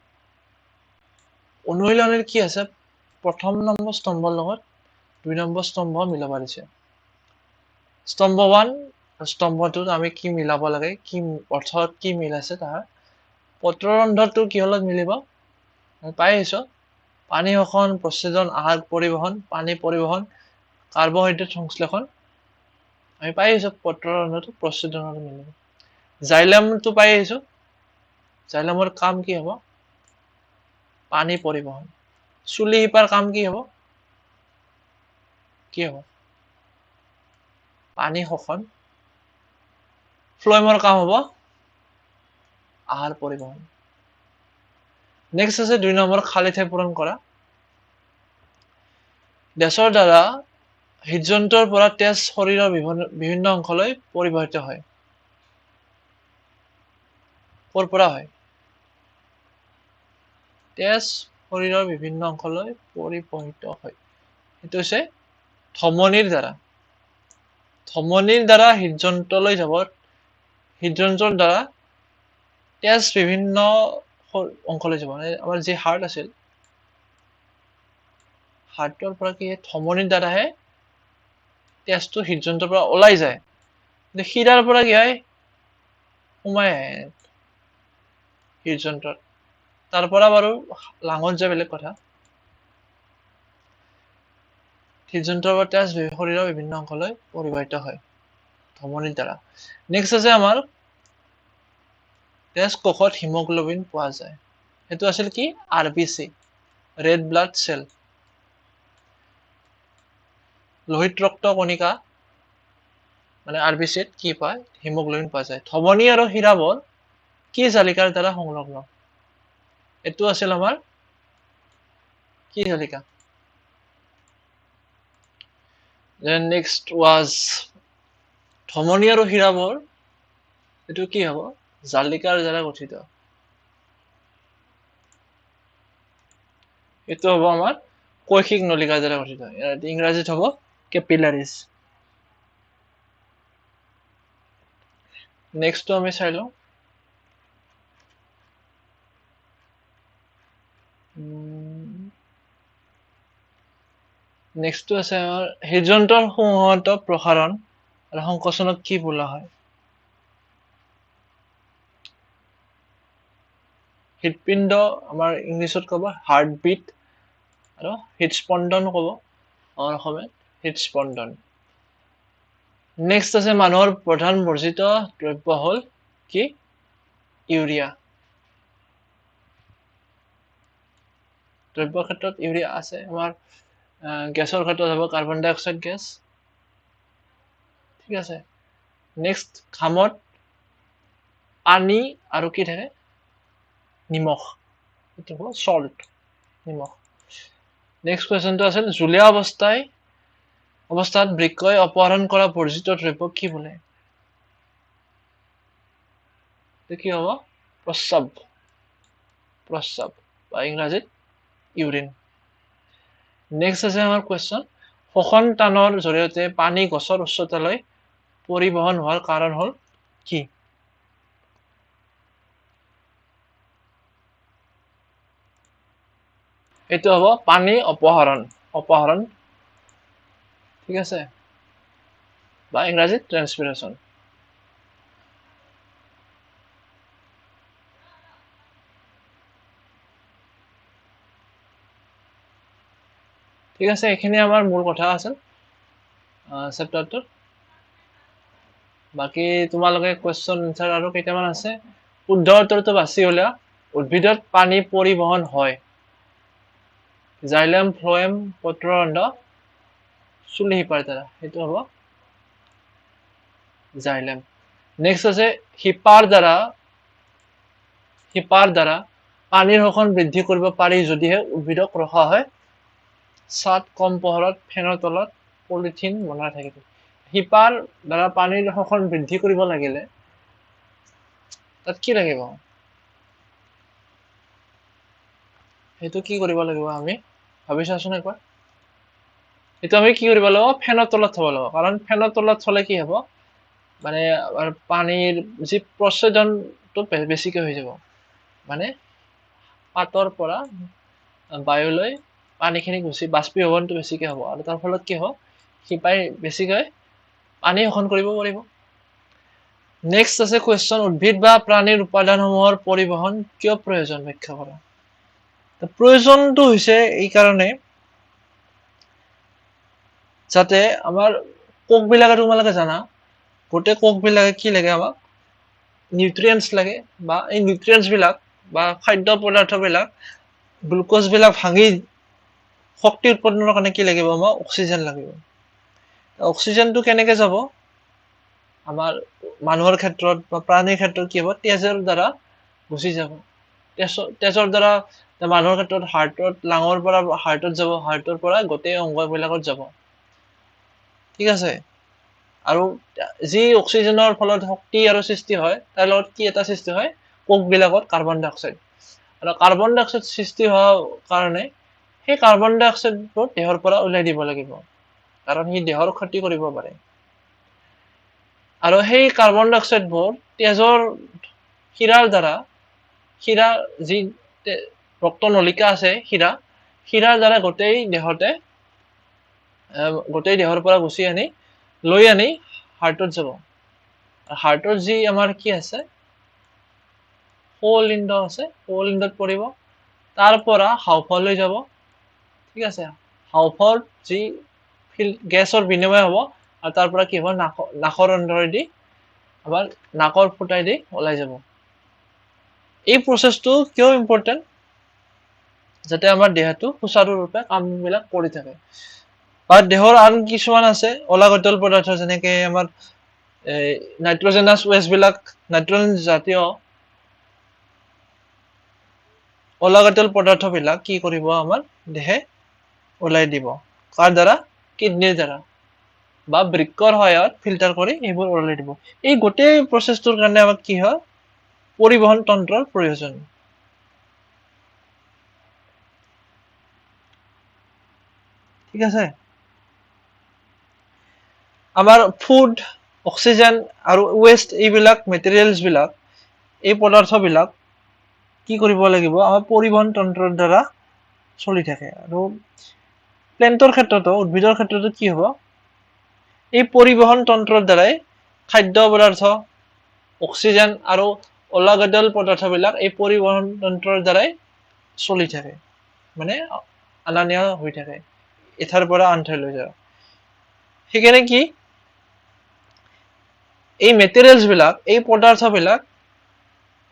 অনুশীলনীৰ কি আছে প্ৰথম নম্বৰ স্তম্ভৰ লগত 2 নম্বৰ স্তম্ভ মিলাব দিছে স্তম্ভ 1 স্তম্ভটোত আমি কি মিলাব লাগে কি অৰ্থত কি মিল আছে তাৰ পত্ৰ ৰন্ধটো কি হলত মিলিব পাই আহিছো পানী শোষণ, প্ৰস্বেদন, আহাৰ পৰিবহন, পানী পৰিবহন, কাৰ্বহাইড্ৰেট সংশ্লেষণ। আমি পাই আহিছো পত্ৰৰন্ধ্ৰটো প্ৰস্বেদনৰ মিলিব। জাইলেমটো পাই আহিছো। জাইলেমৰ কাম কি হ'ব? পানী পৰিবহন। চুলি শিপাৰ কাম কি হ'ব? কি হ'ব? পানী শোষণ। ফ্লয়েমৰ কাম হ'ব আহাৰ পৰিবহন। নেক্সট আছে 2 নম্বৰ খালী ঠাই পূৰণ কৰা। দেশৰ দ্বাৰা হৃদযন্ত্ৰৰ পৰা তেজ শৰীৰৰ বিভিন্ন অংশলৈ পৰিবাহিত হয়। ক'ৰ পৰা হয়? তেজ শৰীৰৰ বিভিন্ন অংশলৈ পৰিবাহিত হয়। এইটো হৈছে ধমনীৰ দ্বাৰা। ধমনীৰ দ্বাৰা হৃদযন্ত্ৰলৈ যাব। হৃদযন্ত্ৰৰ দ্বাৰা তেজ বিভিন্ন অংশলৈ যাব। মানে আমাৰ যি হাৰ্ট আছিল, হাৰ্টৰ পৰা কি ধমনীৰ দ্বাৰাহে তেজটো হৃদযন্ত্ৰৰ পৰা ওলাই যায়। কিন্তু শিৰাৰ পৰা কি হয়? সোমাই আহে হৃদযন্ত্ৰত। তাৰ পৰা বাৰু লাঙত যায় বেলেগ কথা। হৃদযন্ত্ৰৰ পৰা তেজ শৰীৰৰ বিভিন্ন অংশলৈ পৰিবাহিত হয় ধমনীৰ দ্বাৰা। নেক্সট আছে আমাৰ তেজ কোষত হিমোগ্লোবিন পোৱা যায়। সেইটো আছিল কি? RBC, red blood cell. লোহিত ৰক্ত কণিকা মানে RBCত কি পায়? হিমোগ্লোবিন পোৱা যায়। ধমনী আৰু শিৰাবোৰ কি জালিকাৰ দ্বাৰা সংলগ্ন? এইটো আছিল আমাৰ কি জালিকা? Then next was ধমনী আৰু শিৰাবোৰ, এইটো কি হ'ব? জালিকাৰ দ্বাৰা গঠিত। এইটো হ'ব আমাৰ কৈশিক নলিকাৰ দ্বাৰা গঠিত। ইংৰাজীত হ'ব কেপিলাৰিজ। নেক্সটটো আমি চাই লওঁ। নেক্সটটো আছে আমাৰ হৃদযন্ত্ৰৰ সংহত প্ৰসাৰণ আৰু সংকোচনক কি বোলা হয়? হৃদপিণ্ড আমাৰ ইংলিছত ক'ব হাৰ্টবিট আৰু হৃদস্পন্দন ক'ব আমাৰ অসমীয়াত হৃদস্পন্দন। নেক্সট আছে মানুহৰ প্ৰধান বৰ্জিত দ্ৰব্য হ'ল কি? ইউৰিয়া। দ্ৰব্যৰ ক্ষেত্ৰত ইউৰিয়া আছে। আমাৰ গেছৰ ক্ষেত্ৰত হ'ব কাৰ্বন ডাই অক্সাইড গেছ। ঠিক আছে। নেক্সট ঘামত পানী আৰু কি থাকে? নিমখ। এইটো হ'ব সল্ট, নিমখ। নেক্সট কুৱেশ্যনটো আছিল জুলীয়া অৱস্থাত বৃক্কই অপহৰণ কৰা বৰ্জিত দ্ৰব্য কি বোলে? কি হ'ব? প্ৰস্ৰাৱ বা ইংৰাজীত ইউৰিন। নেক্সট আছে আমাৰ কুৱেশ্যন শোষণ টানৰ জৰিয়তে পানী গছৰ উচ্চতালৈ পৰিবহন হোৱাৰ কাৰণ হ'ল কি? এইটো হ'ব পানী অপহৰণ। ঠিক আছে, বা ইংৰাজীত ট্ৰেন্সপিৰেশ্যন। ঠিক আছে, এইখিনি আমাৰ মূল কথা আছিল চেপ্টাৰটোৰ। বাকী তোমালোকে কুৱেশ্যন এনচাৰ আৰু কেইটামান আছে, শুদ্ধ উত্তৰটো বাছি উলিয়া। উদ্ভিদত পানী পৰিবহন হয় জাইলেম, ফ্লয়েম, পত্ৰৰন্ধ্ৰ, চুলি শিপাৰ দ্বাৰা। সেইটো হ'ব জাইলেম। নেক্সট আছে শিপাৰ দ্বাৰা পানীৰ শোষণ বৃদ্ধি কৰিব পাৰি যদিহে উদ্ভিদক ৰখা হয় ছাদ, কম পোহৰত, ফেনৰ তলত, পলিথিন বনাই থাকিব। শিপাৰ দ্বাৰা পানীৰ শোষণ বৃদ্ধি কৰিব লাগিলে তাত কি লাগিব? সেইটো কি কৰিব লাগিব আমি ভাবি চাচোন একবাৰ। এইটো আমি কি কৰিব লাগিব? ফেনৰ তলত থব লাগিব। কাৰণ ফেনৰ তলত থলে কি হ'ব? মানে পানীৰ যি প্ৰস্বেদনটো বেছিকে হৈ যাব। মানে পাতৰ পৰা বায়ুলৈ পানীখিনি গুচি বাষ্পীভৱনটো বেছিকে হ'ব আৰু তাৰ ফলত কি হ'ব? শিপাই বেছিকৈ পানী শোষণ কৰিব পাৰিব। নেক্সট আছে কুৱেশ্যন উদ্ভিদ বা প্ৰাণীৰ উপাদানসমূহৰ পৰিবহন কিয় প্ৰয়োজন? ব্যাখ্যা কৰা। প্ৰয়োজনটো হৈছে এই কাৰণে যাতে আমাৰ কোষবিলাকে তোমালোকে জানা গোটেই কোষবিলাকে কি লাগে আমাক নিউট্ৰিয়েন্টছ লাগে বা এই নিউট্ৰিয়েন্টছবিলাক বা খাদ্য পদাৰ্থবিলাক গ্লুক'জবিলাক ভাঙি শক্তি উৎপাদনৰ কাৰণে কি লাগিব আমাক অক্সিজেন লাগিব অক্সিজেনটো কেনেকৈ যাব আমাৰ মানুহৰ ক্ষেত্ৰত বা প্ৰাণীৰ ক্ষেত্ৰত কি হ'ব তেজৰ দ্বাৰা গুচি যাব তেজৰ দ্বাৰা মানুহৰ ক্ষেত্ৰত হাৰ্টত লাঙৰ পৰা হাৰ্টত যাব হাৰ্টৰ পৰা গোটেই অংগবিলাকত যাব ঠিক আছে আৰু যি অক্সিজেনৰ ফলত শক্তি আৰু সৃষ্টি হয় তাৰ লগত কি এটা সৃষ্টি হয় কোষবিলাকত কাৰ্বন ডাই অক্সাইড আৰু কাৰ্বন ডাই অক্সাইড সৃষ্টি হোৱাৰ কাৰণে সেই কাৰ্বন ডাই অক্সাইডবোৰ দেহৰ পৰা উলাই দিব লাগিব কাৰণ সি দেহৰ ক্ষতি কৰিব পাৰে আৰু সেই কাৰ্বন ডাই অক্সাইডবোৰ তেজৰ শিৰাৰ দ্বাৰা শিৰা যি ৰক্তনলিকা আছে শিৰাৰ দ্বাৰা গোটেই দেহৰ পৰা গুচি আনি লৈ আনি হাৰ্টত যাব হাৰ্টৰ যি আমাৰ কি আছে সৌলিণ্ড আছে সৌলিণ্ডত পৰিব তাৰ পৰা হাঁওফাওলৈ যাব ঠিক আছে হাঁওফাওৰ যি গেছৰ বিনিময় হ'ব আৰু তাৰ পৰা কি হ'ব নাকৰ অন্তৰেদি আমাৰ নাকৰ ফুটাইদি ওলাই যাব এই প্ৰচেছটো কিয় ইম্পৰ্টেণ্ট যাতে আমাৰ দেহটো সুচাৰুৰূপে কামবিলাক কৰি থাকে বা দেহৰ আন কিছুমান আছে অলাগতিয়াল পদাৰ্থ যেনেকৈ আমাৰ নাইট্ৰজেনাছ ৱেষ্টবিলাক নাইট্ৰজেন জাতীয় অলাগতিয়াল পদাৰ্থবিলাক কি কৰিব আমাৰ দেহে ওলাই দিব কাৰ দ্বাৰা কিডনীৰ দ্বাৰা বা বৃক্কৰ সহায়ত ফিল্টাৰ কৰি এইবোৰ ওলাই দিব এই গোটেই প্ৰচেছটোৰ কাৰণে আমাক কি হয় পৰিবহন তন্ত্ৰৰ প্ৰয়োজন ঠিক আছে আমাৰ ফুড অক্সিজেন আৰু ৱেষ্ট এইবিলাক মেটেৰিয়েলছবিলাক এই পদাৰ্থবিলাক কি কৰিব লাগিব আমাৰ পৰিবহন তন্ত্ৰৰ দ্বাৰা চলি থাকে আৰু প্লেণ্টৰ ক্ষেত্ৰতো উদ্ভিদৰ ক্ষেত্ৰতো কি হ'ব এই পৰিবহন তন্ত্ৰৰ দ্বাৰাই খাদ্য পদাৰ্থ অক্সিজেন আৰু অলাগতিয়াল পদাৰ্থবিলাক এই পৰিবহন তন্ত্ৰৰ দ্বাৰাই চলি থাকে মানে আনা নিয়া হৈ থাকে এঠাইৰ পৰা আন ঠাইলৈ যায় সেইকাৰণে কি এই মেটেৰিয়েলছবিলাক এই পদাৰ্থবিলাক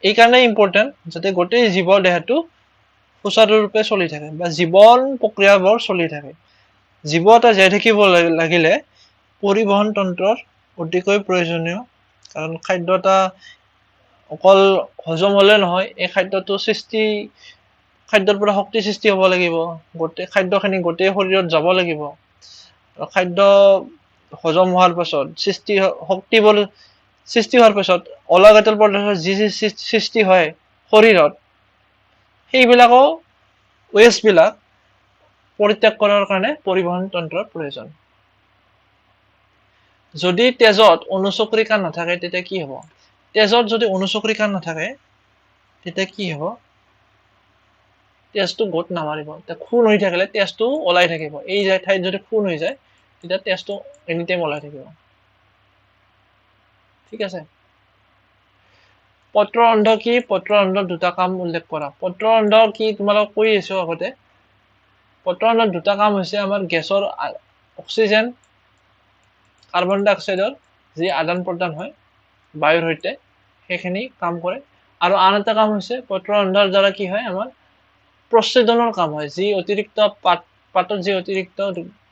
এই কাৰণে ইম্পৰ্টেণ্ট যাতে গোটেই জীৱৰ দেহটো সুচাৰুৰূপে চলি থাকে বা জীৱন প্ৰক্ৰিয়াবোৰ চলি থাকে জীৱ এটা জীয়াই থাকিব লাগিলে পৰিবহন তন্ত্ৰৰ অতিকৈ প্ৰয়োজনীয় কাৰণ খাদ্য এটা অকল হজম হলে নহয় এই খাদ্যটো খাদ্যৰ পৰা শক্তি সৃষ্টি হ'ব লাগিব গোটেই খাদ্যখিনি গোটেই শৰীৰত যাব লাগিব আৰু খাদ্য হজম হোৱাৰ পাছত শক্তিবোৰ সৃষ্টি হোৱাৰ পাছত অলাগতিয়াল পদাৰ্থ যি সৃষ্টি হয় শৰীৰত সেইবিলাকো ৱেষ্টবিলাক পৰিত্যাগ কৰাৰ কাৰণে পৰিবহন তন্ত্ৰৰ প্ৰয়োজন যদি তেজত অনুচক্ৰিকা নাথাকে তেতিয়া কি হ'ব তেজত যদি অনুচক্ৰিকা নাথাকে তেতিয়া কি হ'ব তেজটো গোট নামাৰিব খুন হৈ থাকিলে তেজটো ওলাই থাকিব এই ঠাইত যদি খুন হৈ যায় তেতিয়া তেজটো এনি টাইম ওলাই থাকিব ঠিক আছে পত্ৰৰন্ধ কি পত্ৰৰন্ধৰ দুটা কাম উল্লেখ কৰা পত্ৰৰন্ধ কি তোমালোকক কৈ আছো আগতে পত্ৰৰন্ধৰ দুটা কাম হৈছে আমাৰ গেছৰ অক্সিজেন কাৰ্বন ডাই অক্সাইডৰ যি আদান প্ৰদান হয় বায়ুৰ সৈতে সেইখিনি কাম কৰে আৰু আন এটা কাম হৈছে পত্ৰৰন্ধৰ দ্বাৰা কি হয় আমাৰ প্ৰচ্ছেদনৰ কাম হয় যি অতিৰিক্ত পাতত যি অতিৰিক্ত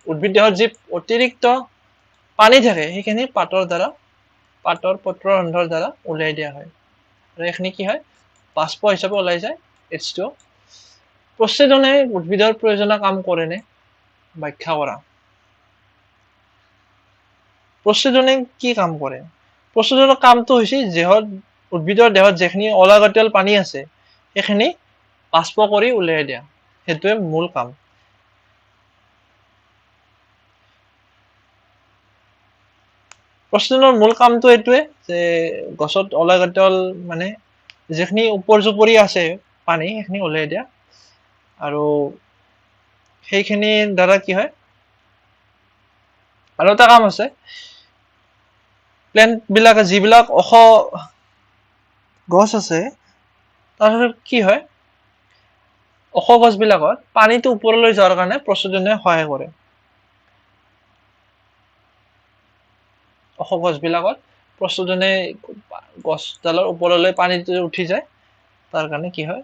উদ্ভিদ দেহত যি অতিৰিক্ত পানী থাকে সেইখিনি পাতৰ পত্ৰৰন্ধৰ দ্বাৰা উলিয়াই দিয়া হয় আৰু এইখিনি কি হয় বাষ্প হিচাপে ওলাই যায় H2O প্ৰচ্ছেদনে উদ্ভিদৰ প্ৰয়োজনীয় কাম কৰেনে ব্যাখ্যা কৰা প্ৰচ্ছেদনে কি কাম কৰে প্ৰচ্ছেদনৰ কামটো হৈছে উদ্ভিদৰ দেহত যেখিনি অলাগতিয়াল পানী আছে সেইখিনি বাষ্প কৰি উলিয়াই দিয়া সেইটোৱে মূল কাম প্ৰচ্ছেদনৰ মূল কামটো এইটোৱে যে গছত অলাগতিয়াল মানে যেখিনি উপৰ্যুপৰি আছে পানী সেইখিনি উলিয়াই দিয়া আৰু সেইখিনিৰ দ্বাৰা কি হয় আৰু এটা কাম আছে প্লেন্ট বিলাক যিবিলাক গছ আছে তাৰ কি হয় ওখ গছবিলাকত পানীটো ওপৰলৈ যোৱাৰ কাৰণে প্ৰচোদনে সহায় কৰে। ওখ গছবিলাকত প্ৰচোদনে গছডালৰ ওপৰলৈ পানীটো উঠি যায়, তাৰ কাৰণে কি হয়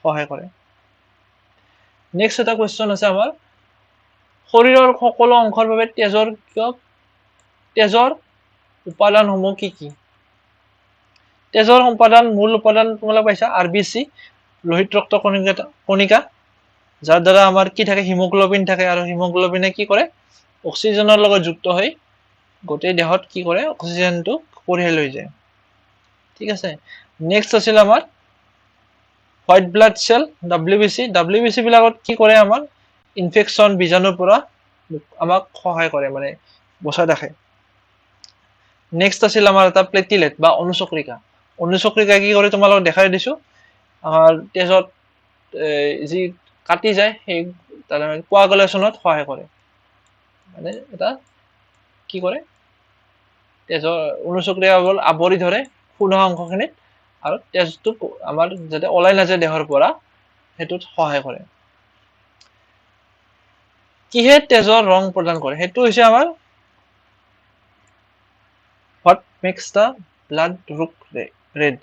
সহায় কৰে। নেক্সট এটা কুৱেশ্যন আছে আমাৰ, শৰীৰৰ সকলো অংশৰ বাবে তেজৰ উপাদানসমূহ কি কি? তেজৰ মূল উপাদান তোমালোকে পাইছা RBC, লোহিত ৰক্ত কণিকা, যাৰ দ্বাৰা আমাৰ কি থাকে হিমোগ্লোবিন থাকে, আৰু হিমোগ্লোবিনে কি কৰে অক্সিজেনৰ লগত যুক্ত হৈ গোটেই দেহত কি কৰে অক্সিজেনটো কঢ়িয়াই লৈ যায়। ঠিক আছে, নেক্সট আছিল আমাৰ হোৱাইট ব্লাড চেল WBC বিলাকত কি কৰে আমাৰ ইনফেকশ্যন বীজাণুৰ পৰা আমাক সহায় কৰে, মানে বচাই ৰাখে। নেক্সট আছিল আমাৰ এটা প্লেটিলেট বা অনুচক্ৰিকা কি কৰে তোমালোকক দেখাই দিছো, আমাৰ তেজত যি কাটি যায় সেই কোৱাগুলেশ্যনত সহায় কৰে, মানে এটা কি কৰে তেজৰ অনুচক্ৰিয়া আৱৰি ধৰে শুদ্ধ অংশখিনিত, আৰু তেজটো আমাৰ যাতে ওলাই নাযায় দেহৰ পৰা সেইটোত সহায় কৰে। কিহে তেজৰ ৰং প্ৰদান কৰে? সেইটো হৈছে আমাৰ what makes the blood look red,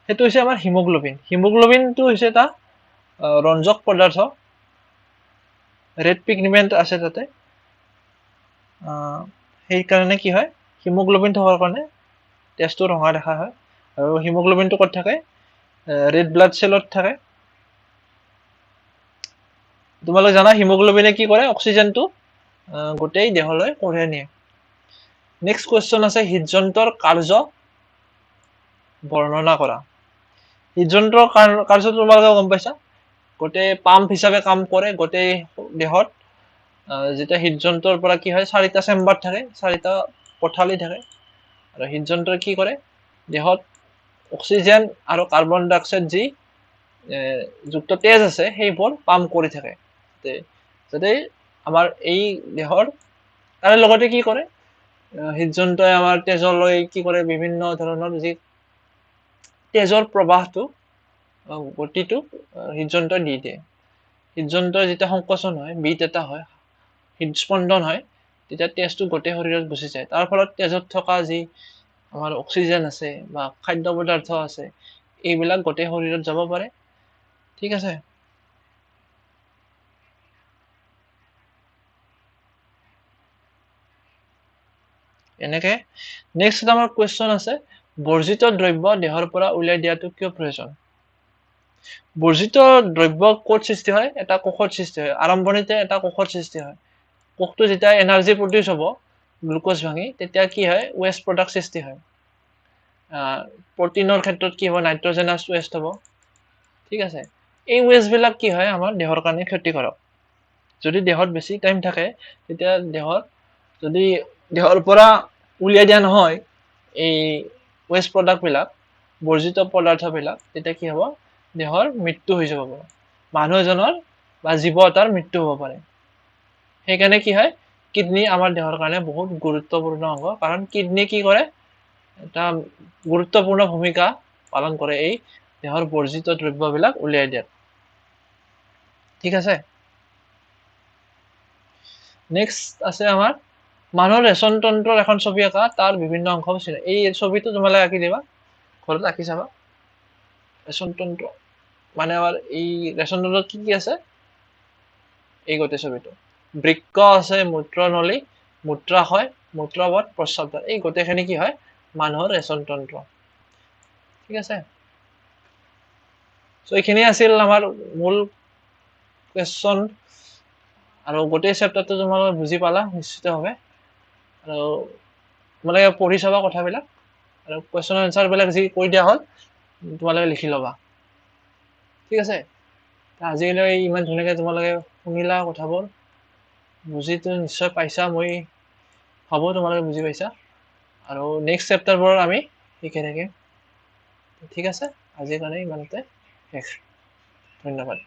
সেইটো হৈছে আমাৰ হিমোগ্লোবিনটো হৈছে এটা ৰঞ্জক পদাৰ্থ, ৰেড পিগমেণ্ট আছে তাতে, সেইকাৰণে কি হয় হিমোগ্লোবিন থকাৰ কাৰণে তেজটো ৰঙা দেখা হয়। আৰু হিমোগ্লোবিনটো ক'ত থাকে? ৰেড ব্লাড চেলত থাকে। তোমালোকে জানা হিমোগ্লোবিনে কি কৰে অক্সিজেনটো গোটেই দেহলৈ কঢ়িয়াই নিয়ে। নেক্সট কুৱেশ্যন আছে, হৃদযন্ত্ৰৰ কাৰ্য বৰ্ণনা কৰা। হৃদযন্ত্ৰৰ কাৰ্যটো তোমালোকে গম পাইছা, গোটেই পাম্প হিচাপে কাম কৰে গোটেই দেহত। যেতিয়া হৃদযন্ত্ৰৰ পৰা কি হয় 4টা চেম্বাৰ থাকে, 4টা পথালি থাকে, আৰু হৃদযন্ত্ৰই কি কৰে দেহত অক্সিজেন আৰু কাৰ্বন ডাই অক্সাইড যি যুক্ত তেজ আছে সেইবোৰ পাম্প কৰি থাকে, যাতে আমাৰ এই দেহৰ তাৰে লগতে কি কৰে হৃদযন্ত্ৰই আমাৰ তেজলৈ কি কৰে বিভিন্ন ধৰণৰ যি তেজৰ প্ৰবাহটো গতিটো হৃদযন্ত্ৰই দি দিয়ে। হৃদযন্ত্ৰৰ যেতিয়া সংকোচন হয়, বিট এটা হয়, হৃদস্পন্দন হয়, তেতিয়া তেজটো গোটেই শৰীৰত গুচি যায়। তাৰ ফলত তেজত থকা যি আমাৰ অক্সিজেন আছে বা খাদ্য পদাৰ্থ আছে এইবিলাক গোটেই শৰীৰত যাব পাৰে। ঠিক আছে, এনেকে নেক্সট আমাৰ কুৱেশ্যন আছে, বৰ্জিত দ্ৰব্য দেহৰ পৰা উলিয়াই দিয়াটো কিয় প্ৰয়োজন? বৰ্জিত দ্ৰব্য ক'ত সৃষ্টি হয়? এটা কোষত সৃষ্টি হয়। আৰম্ভণিতে এটা কোষত সৃষ্টি হয়। কোষটো যেতিয়া এনাৰ্জি প্ৰডিউচ হ'ব গ্লুক'জ ভাঙি, তেতিয়া কি হয় ৱেষ্ট প্ৰডাক্ট সৃষ্টি হয়। প্ৰটিনৰ ক্ষেত্ৰত কি হ'ব নাইট্ৰজেনাছ ৱেষ্ট হ'ব। ঠিক আছে, এই ৱেষ্টবিলাক কি হয় আমাৰ দেহৰ কাৰণে ক্ষতিকাৰক। যদি দেহত বেছি টাইম থাকে তেতিয়া যদি দেহৰ পৰা উলিয়াই দিয়া নহয় এই ৱেষ্ট প্ৰডাক্টবিলাক, বৰ্জিত পদাৰ্থবিলাক, তেতিয়া কি হ'ব দেহৰ মৃত্যু হৈ যাব পাৰে, মানুহ এজনৰ বা জীৱ এটাৰ মৃত্যু হ'ব পাৰে। সেইকাৰণে কি হয় কিডনী আমাৰ দেহৰ কাৰণে বহুত গুৰুত্বপূৰ্ণ অংগ, কাৰণ কিডনী কি কৰে এটা গুৰুত্বপূৰ্ণ ভূমিকা পালন কৰে এই দেহৰ বৰ্জিত দ্ৰব্যবিলাক উলিয়াই দিয়াত। ঠিক আছে, নেক্সট আছে আমাৰ মানুহৰ ৰেচন তন্ত্ৰৰ এখন ছবি আঁকা, তাৰ বিভিন্ন অংশ এই ছবিটো তোমালোকে আঁকি দিবা, ঘৰত আঁকি চাবা। ৰেচন তন্ত্ৰ মানে আমাৰ এই ৰেচন তন্ত্ৰত কি কি আছে, এই গোটেই ছবিটো বৃক্ক আছে, মূত্ৰনলী, মূত্ৰাশয়, মূত্ৰপথ, প্ৰস্ৰাৱদ্বাৰ, এই গোটেইখিনি কি হয় মানুহৰ ৰেচন তন্ত্ৰ। ঠিক আছে, চ' এইখিনি আছিল আমাৰ মূল কুৱেশ্যন, আৰু গোটেই চেপ্টাৰটো তোমালোকে বুজি পালা নিশ্চিতভাৱে, আৰু তোমালোকে পঢ়ি চাবা কথাবিলাক, আৰু কুৱেশ্যন এনচাৰবিলাক যি কৈ দিয়া হ'ল তোমালোকে লিখি ল'বা। ঠিক আছে, আজিলৈ ইমান ধুনীয়াকৈ তোমালোকে শুনিলা কথাবোৰ, বুজিতো নিশ্চয় পাইছা, মই ভাবোঁ তোমালোকে বুজি পাইছা, আৰু নেক্সট চেপ্টাৰবোৰত আমি শিকি থাকিম। ঠিক আছে, আজিৰ কাৰণে ইমানতে শেষ, ধন্যবাদ।